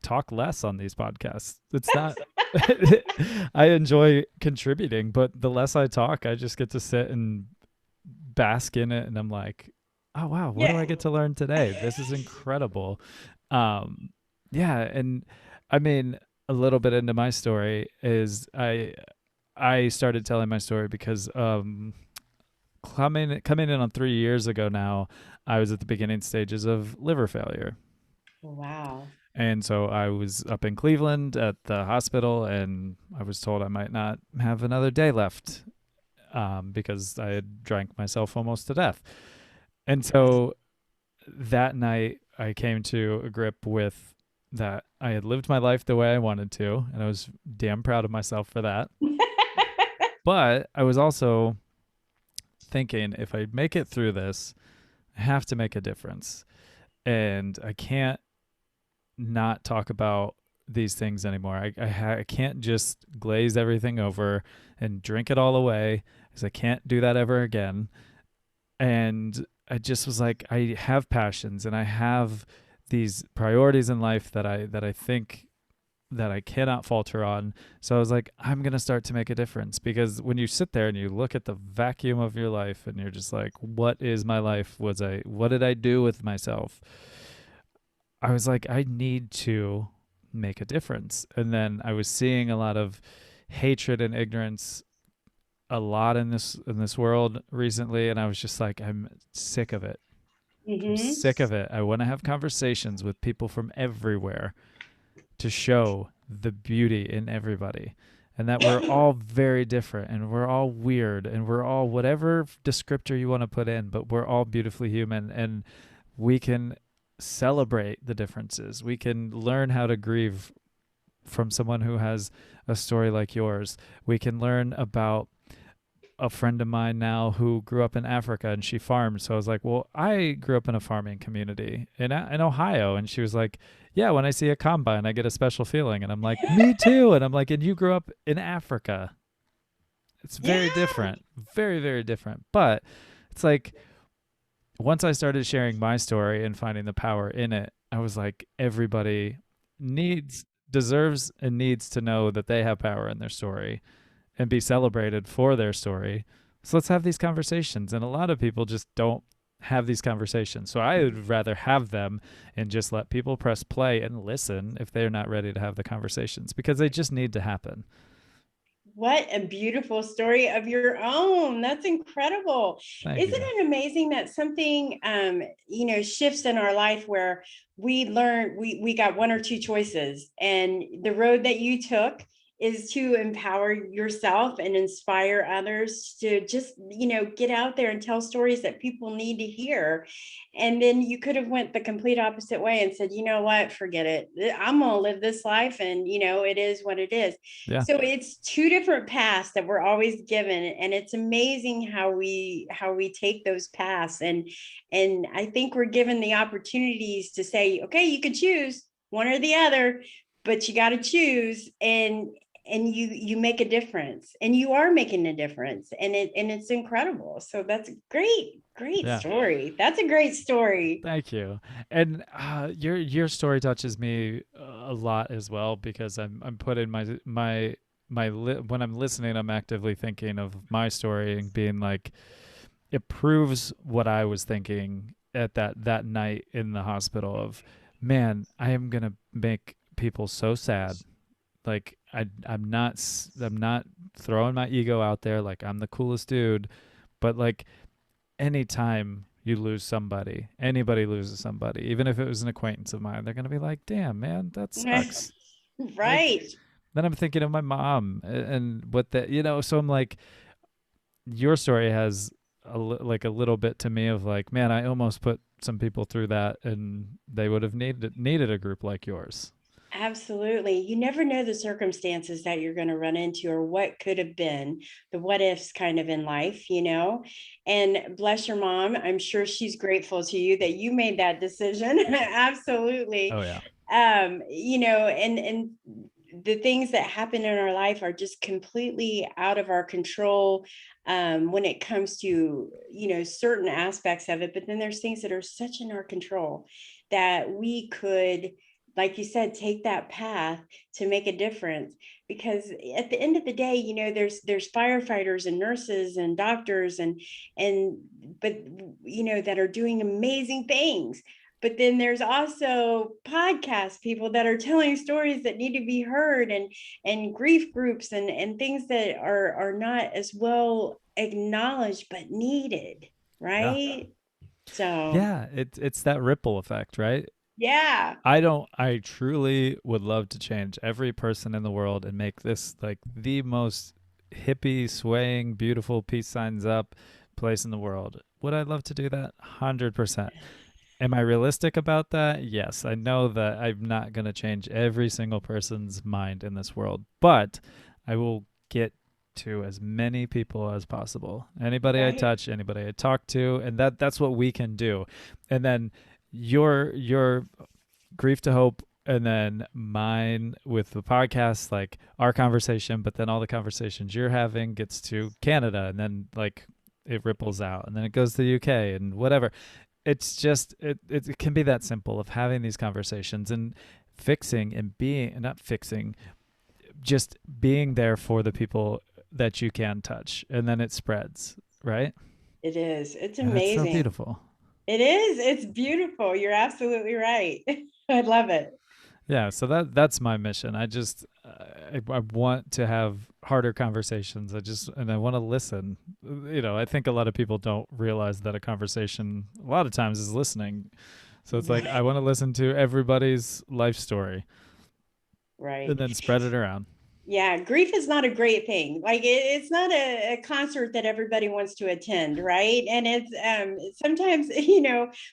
talk less on these podcasts. It's not I enjoy contributing, but the less I talk, I just get to sit and bask in it, and I'm like, "Oh wow, what do Yeah. I get to learn today? This is incredible." Um yeah, and I mean, a little bit into my story is I started telling my story because coming in on 3 years ago now, I was at the beginning stages of liver failure. Wow. And so I was up in Cleveland at the hospital, and I was told I might not have another day left because I had drank myself almost to death. And so that night, I came to a grip with that I had lived my life the way I wanted to, and I was damn proud of myself for that. But I was also thinking, if I make it through this, I have to make a difference. And I can't not talk about these things anymore. I can't just glaze everything over and drink it all away, because I can't do that ever again. And I just was like, I have passions and I have these priorities in life that I think that I cannot falter on. So I was like, I'm going to start to make a difference, because when you sit there and you look at the vacuum of your life and you're just like, what is my life? What did I do with myself? I was like, I need to make a difference. And then I was seeing a lot of hatred and ignorance a lot in this world recently, and I was just like, I'm sick of it. I'm Hmm. sick of it. I want to have conversations with people from everywhere to show the beauty in everybody, and that we're all very different and we're all weird and we're all whatever descriptor you want to put in, but we're all beautifully human, and we can celebrate the differences. We can learn how to grieve from someone who has a story like yours. We can learn about a friend of mine now who grew up in Africa and she farmed. So I was like, well, I grew up in a farming community in Ohio. And she was like, yeah, when I see a combine, I get a special feeling. And I'm like, me too. And I'm like, and you grew up in Africa. It's very Yeah. different, very, very different. But it's like, once I started sharing my story and finding the power in it, I was like, everybody needs, deserves, and needs to know that they have power in their story and be celebrated for their story. So let's have these conversations. And a lot of people just don't have these conversations. So I would rather have them and just let people press play and listen if they're not ready to have the conversations, because they just need to happen. What a beautiful story of your own. That's incredible. Thank Isn't you. it amazing that something shifts in our life where we learn we got one or two choices, and the road that you took is to empower yourself and inspire others to just, get out there and tell stories that people need to hear. And then you could have went the complete opposite way and said, you know what, forget it. I'm going to live this life, and it is what it is. Yeah. So it's two different paths that we're always given, and it's amazing how we take those paths, and I think we're given the opportunities to say, okay, you could choose one or the other, but you got to choose, and you make a difference, and you are making a difference, and it's incredible. So that's a great Yeah. story. That's a great story. Thank you. And your story touches me a lot as well, because I'm putting when I'm listening, I'm actively thinking of my story and being like, it proves what I was thinking at that night in the hospital of, man, I am going to make people so sad. Like I'm not throwing my ego out there like I'm the coolest dude, but like anytime you lose somebody, anybody loses somebody, even if it was an acquaintance of mine, they're going to be like, damn, man, that sucks. Like, Right. then I'm thinking of my mom and what that, so I'm like, your story has like a little bit to me of like, man, I almost put some people through that and they would have needed a group like yours. Absolutely. You never know the circumstances that you're going to run into, or what could have been, the what ifs kind of in life. And bless your mom. I'm sure she's grateful to you that you made that decision. Absolutely. Oh yeah. And the things that happen in our life are just completely out of our control, when it comes to, certain aspects of it. But then there's things that are such in our control that we could, like you said, take that path to make a difference. Because at the end of the day, there's firefighters and nurses and doctors and but that are doing amazing things. But then there's also podcast people that are telling stories that need to be heard, and grief groups and things that are not as well acknowledged but needed, Yeah. right? So Yeah. It's that ripple effect, right? yeah. I truly would love to change every person in the world and make this like the most hippie, swaying, beautiful, peace signs up place in the world. Would I love to do that? 100%. Am I realistic about that? Yes. I know that I'm not going to change every single person's mind in this world, but I will get to as many people as possible. Anybody I Right. touch, anybody I talk to, and that's what we can do. And then your grief to hope, and then mine with the podcast, like our conversation, but then all the conversations you're having gets to Canada, and then like it ripples out, and then it goes to the UK and whatever. It's just it can be that simple of having these conversations and fixing and being not fixing, just being there for the people that you can touch, and then it spreads, right? It is. It's And that's so amazing. beautiful. It is. It's beautiful. You're absolutely right. I love it. Yeah, so that's my mission. I want to have harder conversations. I want to listen. I think a lot of people don't realize that a conversation a lot of times is listening. So it's like I Right. want to listen to everybody's life story and Right. then spread it around. Yeah, grief is not a great thing. Like it's not a concert that everybody wants to attend, right? And it's sometimes,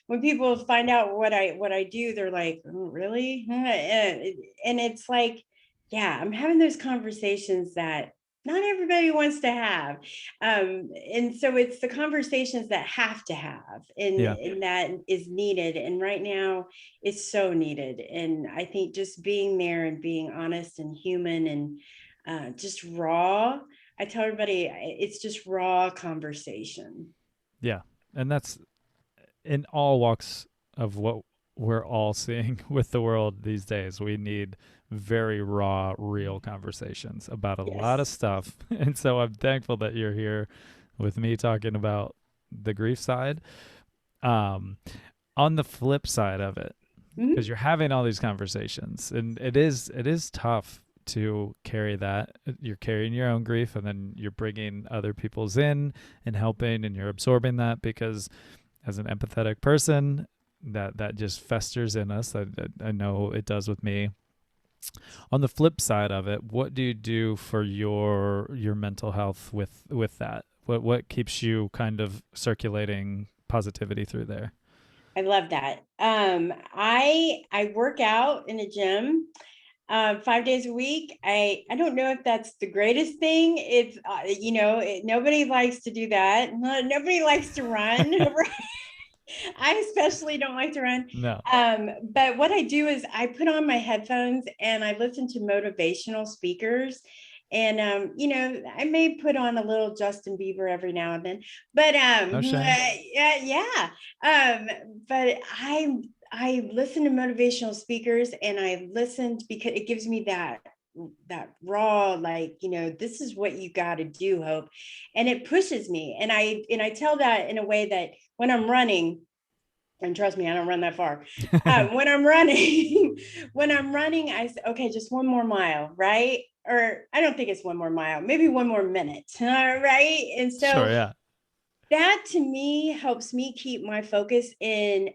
when people find out what I do, they're like, oh, really? And it's like, yeah, I'm having those conversations that not everybody wants to have. And so it's the conversations that have to have Yeah. and that is needed. And right now it's so needed. And I think just being there and being honest and human and just raw. I tell everybody it's just raw conversation. Yeah. And that's in all walks of what we're all seeing with the world these days. We need very raw, real conversations about a lot of Yes. stuff. And so I'm thankful that you're here with me talking about the grief side. Um, on the flip side of it, because Mhm. you're having all these conversations, and it is tough to carry that. You're carrying your own grief, and then you're bringing other people's in and helping, and you're absorbing that because as an empathetic person, that just festers in us. I know it does with me. On the flip side of it, what do you do for your mental health with that? What keeps you kind of circulating positivity through there? I love that. I work out in a gym 5 days a week. I don't know if that's the greatest thing. It's nobody likes to do that. Nobody likes to run. I especially don't like to run. No. But what I do is I put on my headphones and I listen to motivational speakers. And I may put on a little Justin Bieber every now and then, but No shame. yeah. Um, but I listen to motivational speakers and I listened because it gives me that raw, like, this is what you got to do, Hope. And it pushes me. And I tell that in a way that when I'm running, and trust me, I don't run that far. When I'm running, when I'm running, I say, okay, just one more mile, right? Or I don't think it's one more mile, maybe one more minute, right? And Sure, so yeah. that to me helps me keep my focus in.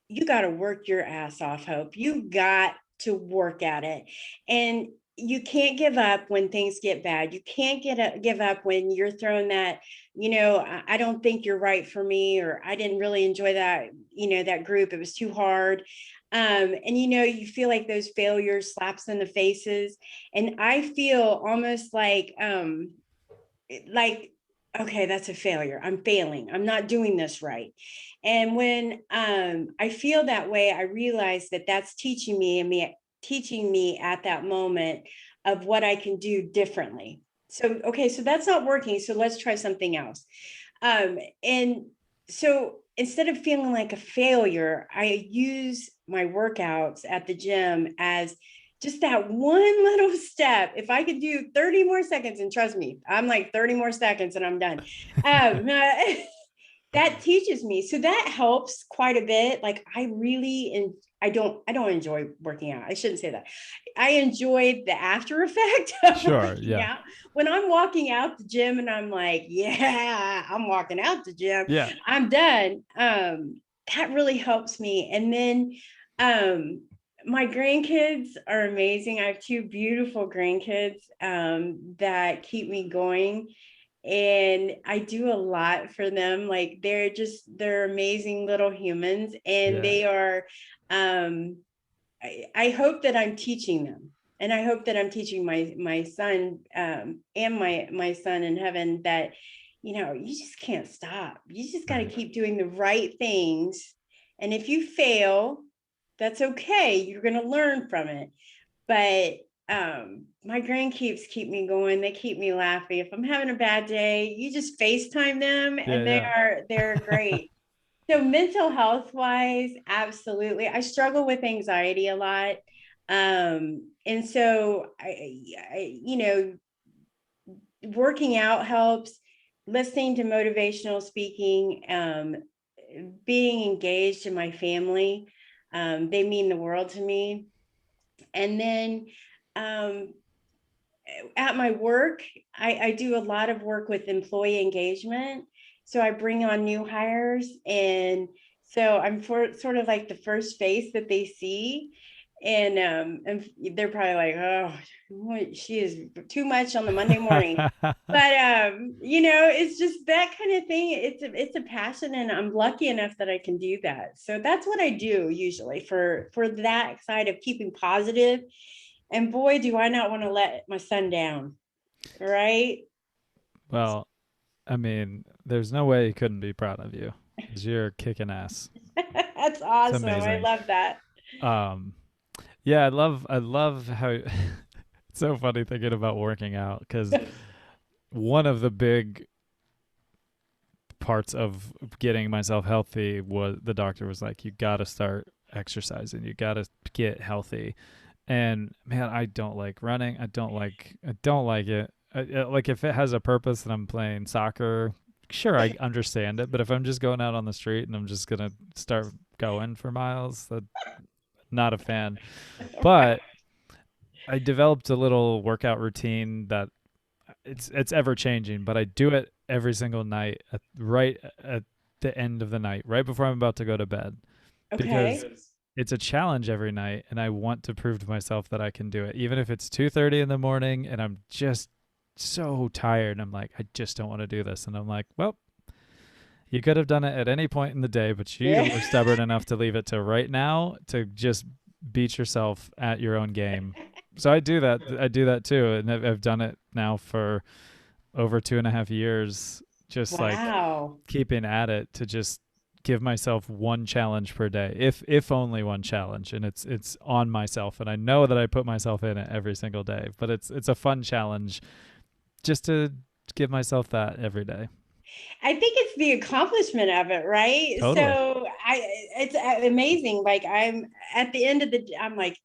You got to work your ass off, Hope. You got to work at it. And you can't give up when things get bad. You can't give up when you're thrown that, I don't think you're right for me, or I didn't really enjoy that, that group. It was too hard. And you feel like those failures slaps in the faces. And I feel almost like okay, that's a failure. I'm failing. I'm not doing this right. And when I feel that way, I realize that that's teaching me at that moment of what I can do differently. So okay, so that's not working, so let's try something else. And so instead of feeling like a failure, I use my workouts at the gym as just that one little step. If I could do 30 more seconds, and trust me, I'm like 30 more seconds and I'm done. That teaches me. So that helps quite a bit. Like I really, and I don't enjoy working out. I shouldn't say that. I enjoyed the after effect of Sure, working yeah. out. When I'm walking out the gym and I'm like, yeah, I'm walking out the gym, Yeah. I'm done. That really helps me. And then my grandkids are amazing. I have two beautiful grandkids that keep me going. And I do a lot for them. Like they're amazing little humans. And Yeah. they are, I hope that I'm teaching them. And I hope that I'm teaching my son and my son in heaven that, you just can't stop. You just got to Right. keep doing the right things. And if you fail, that's okay. You're going to learn from it. But my grandkids keep me going. They keep me laughing. If I'm having a bad day, you just FaceTime them Yeah, and yeah. they're great. So mental health wise, absolutely. I struggle with anxiety a lot. And so working out helps, listening to motivational speaking, being engaged in my family. They mean the world to me. And then um, at my work, I do a lot of work with employee engagement. So I bring on new hires. And so I'm sort of like the first face that they see. And they're probably like, oh, she is too much on the Monday morning. But it's just that kind of thing. It's a passion, and I'm lucky enough that I can do that. So that's what I do usually for that side of keeping positive. And boy, do I not want to let my son down. Right? Well, I mean, there's no way he couldn't be proud of you because you're kicking ass. That's It's awesome. I amazing. love that. Um, yeah, I love how it's so funny thinking about working out because one of the big parts of getting myself healthy was the doctor was like, you got to start exercising, you got to get healthy. And man, I don't like running. I don't like it. Like if it has a purpose and I'm playing soccer, sure, I understand it. But if I'm just going out on the street and I'm just gonna start going for miles, not a fan. But I developed a little workout routine that it's ever changing, but I do it every single night right at the end of the night, right before I'm about to go to bed, because Okay. it's a challenge every night and I want to prove to myself that I can do it. Even if it's 2:30 in the morning and I'm just so tired and I'm like, I just don't want to do this. And I'm like, well, you could have done it at any point in the day, but you Yeah. were stubborn enough to leave it to right now to just beat yourself at your own game. So I do that. I do that too. And I've done it now for over 2.5 years, just like Wow. keeping at it to just give myself one challenge per day, if only one challenge, and it's on myself, and I know that I put myself in it every single day, but it's a fun challenge just to give myself that every day. I think it's the accomplishment of it, right? Totally. So it's amazing. Like I'm at the end of the, I'm like,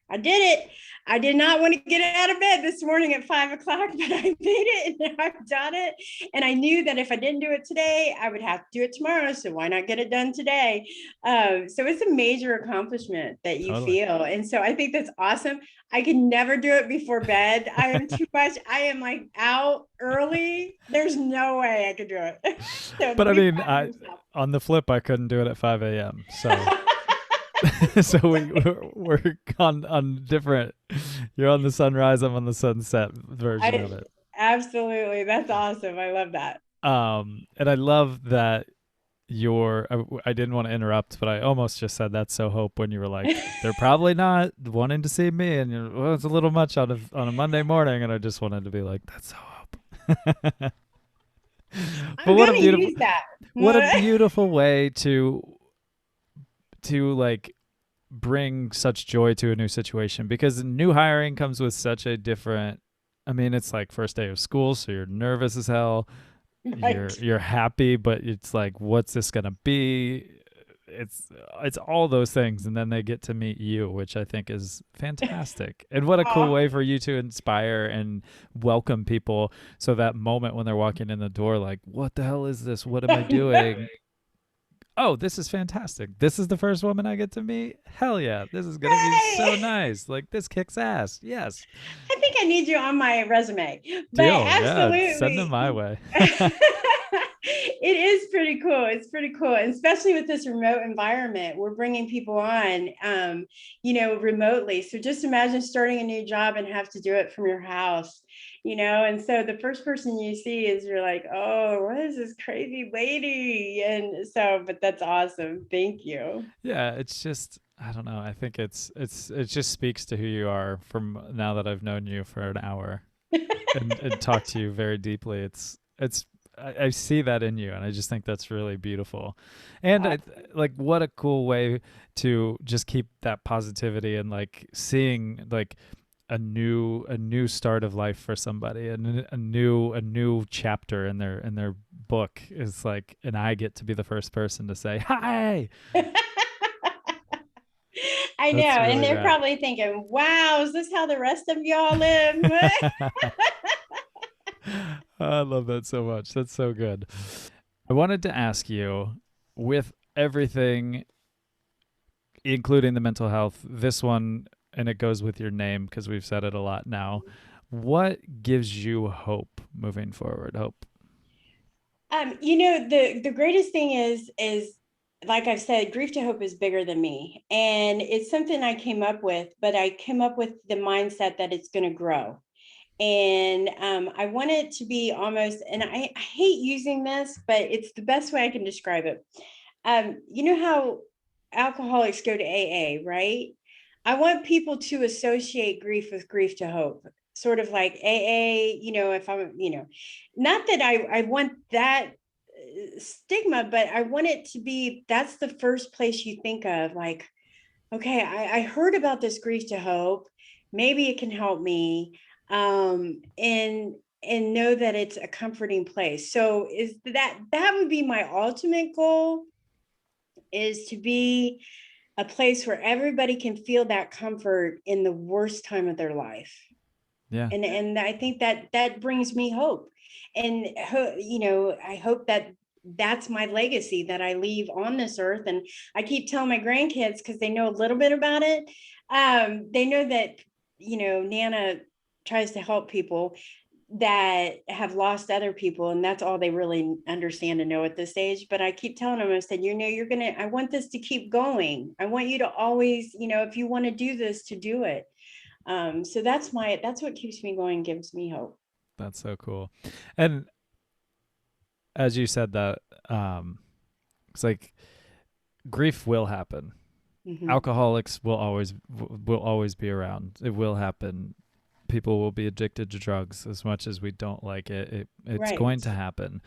I did it. I did not want to get out of bed this morning at 5 o'clock, but I made it and I've done it. And I knew that if I didn't do it today, I would have to do it tomorrow. So why not get it done today? So it's a major accomplishment that you Totally. feel. And so I think that's awesome. I can never do it before bed. I am too much. I am like out early. There's no way I could do it. So But I be mean, proud of I yourself. on the flip, I couldn't do it at 5 a.m. So so we're on different. You're on the sunrise. I'm on the sunset version of I it. absolutely. That's awesome. I love that. And I love that I didn't want to interrupt, but I almost just said that's so hope when you were like, they're probably not wanting to see me, and well, it's a little much on a Monday morning, and I just wanted to be like, that's so hope. But I'm gonna use that. what a beautiful way to like bring such joy to a new situation, because new hiring comes with such a different, I mean, it's like first day of school, so you're nervous as hell. you're Right. you're happy, but it's like, what's this gonna be? It's all those things, and then they get to meet you, which I think is fantastic. And what a cool Oh, way for you to inspire and welcome people, so that moment when they're walking in the door, like, what the hell is this, what am I doing? Oh, this is fantastic. This is the first woman I get to meet. Hell yeah, this is gonna be so right. nice. Like, this kicks ass. Yes. I think I need you on my resume, but Deal. Yeah, send them absolutely. my way. It is pretty cool. It's pretty cool. And especially with this remote environment, we're bringing people on, remotely. So just imagine starting a new job and have to do it from your house, and so the first person you see is you're like, oh, what is this crazy lady? And so, but that's awesome. Thank you. Yeah, it's just, I don't know. I think it just speaks to who you are from now that I've known you for an hour and talked to you very deeply. I see that in you, and I just think that's really beautiful. And like, what a cool way to just keep that positivity, and like seeing like a new start of life for somebody, and a new chapter in their book is like, and I get to be the first person to say hi. I know. That's And really they're rad. probably thinking, wow, is this how the rest of y'all live? I love that so much. That's so good. I wanted to ask you, with everything, including the mental health, this one, and it goes with your name because we've said it a lot now. What gives you hope moving forward? Hope. The greatest thing is like I've said, grief to hope is bigger than me. And it's something I came up with, but I came up with the mindset that it's going to grow. And I want it to be almost, and I hate using this, but it's the best way I can describe it. You know how alcoholics go to AA, right? I want people to associate grief with grief to hope, sort of like AA, if I'm, not that I want that stigma, but I want it to be that's the first place you think of, like, okay, I heard about this grief to hope. Maybe it can help me. And know that it's a comforting place. So is that would be my ultimate goal, is to be a place where everybody can feel that comfort in the worst time of their life. Yeah. And I think that brings me hope. And I hope that that's my legacy that I leave on this earth. And I keep telling my grandkids, because they know a little bit about it. They know that Nana tries to help people that have lost other people, and that's all they really understand and know at this age. But I keep telling them, I said, I want this to keep going. I want you to always, if you want to do this, to do it. So that's what keeps me going, gives me hope. That's so cool. And as you said that, it's like grief will happen. Mm-hmm. Alcoholics will always be around. It will happen. People will be addicted to drugs as much as we don't like it. It's Right. going to happen.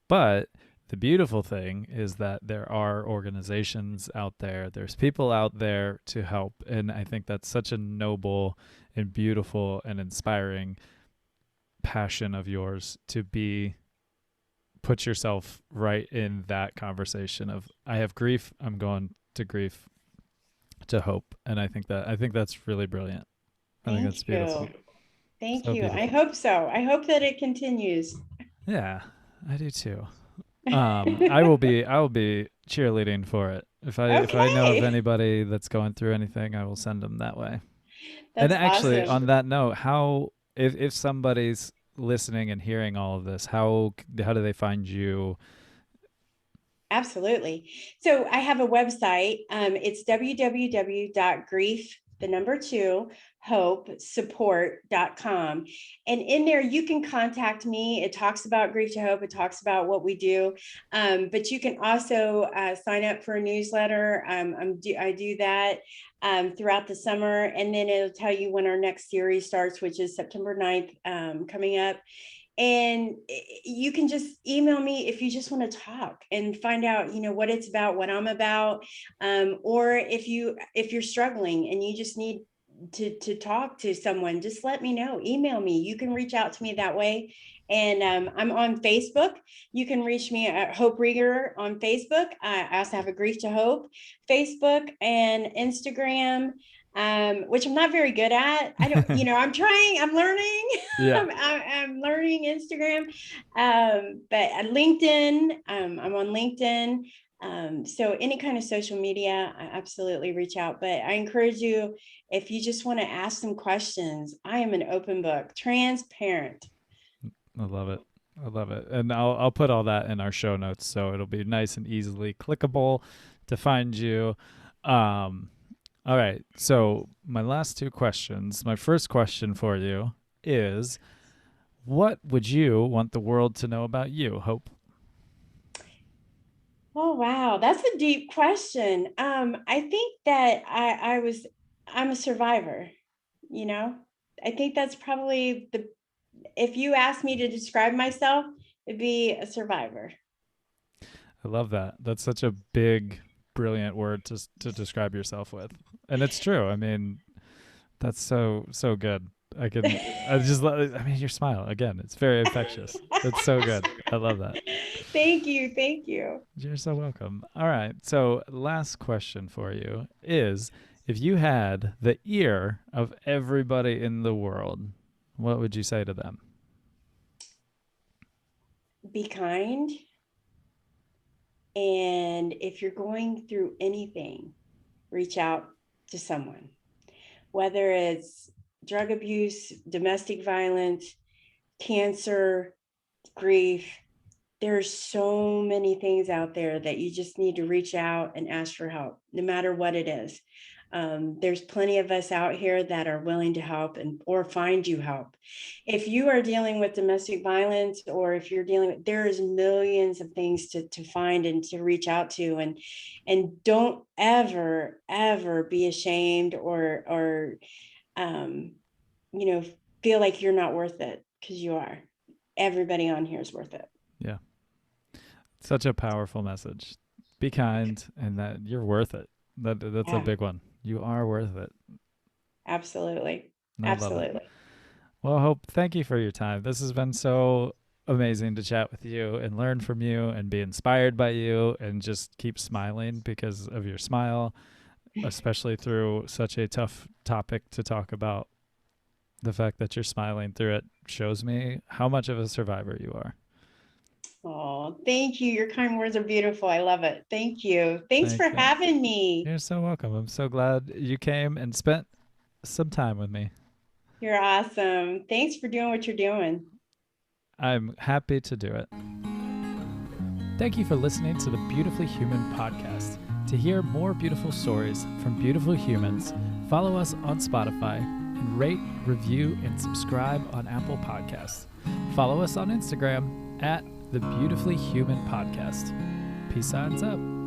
But the beautiful thing is that there are organizations out there. There's people out there to help, and I think that's such a noble and beautiful and inspiring passion of yours to be put yourself right in that conversation of, I have grief, I'm going to grief to hope. And I think that's really brilliant. I think that's Thank you. beautiful. Thank So you. I beautiful. hope so. I hope that it continues. Yeah, I do too. I will be cheerleading for it. If I know of Okay. anybody that's going through anything, I will send them that way. And That's actually, awesome. on that note, how if somebody's listening and hearing all of this, how do they find you? Absolutely. So I have a website. It's www.grief, the number two, hope support.com. And in there, you can contact me. It talks about Grief to Hope. It talks about what we do. But you can also sign up for a newsletter. I do that throughout the summer. And then it'll tell you when our next series starts, which is September 9th, coming up. And you can just email me if you just want to talk and find out what it's about, what I'm about. Or if you're struggling and you just need to talk to someone, just let me know. Email me. You can reach out to me that way. And I'm on Facebook. You can reach me at Hope Reger on Facebook. I also have a Grief to Hope Facebook and Instagram, which I'm not very good at. I don't, I'm trying, I'm learning. Yeah, I'm learning Instagram, but LinkedIn, I'm on LinkedIn. So any kind of social media, I absolutely reach out. But I encourage you, if you just want to ask some questions, I am an open book, transparent. I love it. I love it. And I'll put all that in our show notes so it'll be nice and easily clickable to find you. Um, all right. So my last two questions. My first question for you is, what would you want the world to know about you, Hope? Oh, wow. That's a deep question. I think that I'm a survivor, you know? I think that's probably if you asked me to describe myself, it'd be a survivor. I love that. That's such a big, brilliant word to describe yourself with, and it's true. I mean, That's so good. I mean, your smile, again, it's very infectious. It's so good. I love that. Thank you. Thank you. You're so welcome. All right. So, last question for you is if you had the ear of everybody in the world, what would you say to them? Be kind. And if you're going through anything, reach out to someone, whether it's drug abuse, domestic violence, cancer, grief. There's so many things out there that you just need to reach out and ask for help, no matter what it is. There's plenty of us out here that are willing to help or find you help. If you are dealing with domestic violence, or if you're dealing with, there's millions of things to find and to reach out to, and don't ever be ashamed or feel like you're not worth it, because you are. Everybody on here is worth it. Yeah. Such a powerful message. Be kind, and that you're worth it. That's a big one. You are worth it. Absolutely. I love it. Well, Hope, thank you for your time. This has been so amazing to chat with you and learn from you and be inspired by you and just keep smiling because of your smile, especially through such a tough topic to talk about. The fact that you're smiling through it shows me how much of a survivor you are. Oh, thank you. Your kind words are beautiful. I love it. Thank you. Thanks for having me. You're so welcome. I'm so glad you came and spent some time with me. You're awesome. Thanks for doing what you're doing. I'm happy to do it. Thank you for listening to the Beautifully Human podcast. To hear more beautiful stories from beautiful humans, follow us on Spotify and rate, review, and subscribe on Apple Podcasts. Follow us on Instagram at the Beautifully Human Podcast. Peace signs up.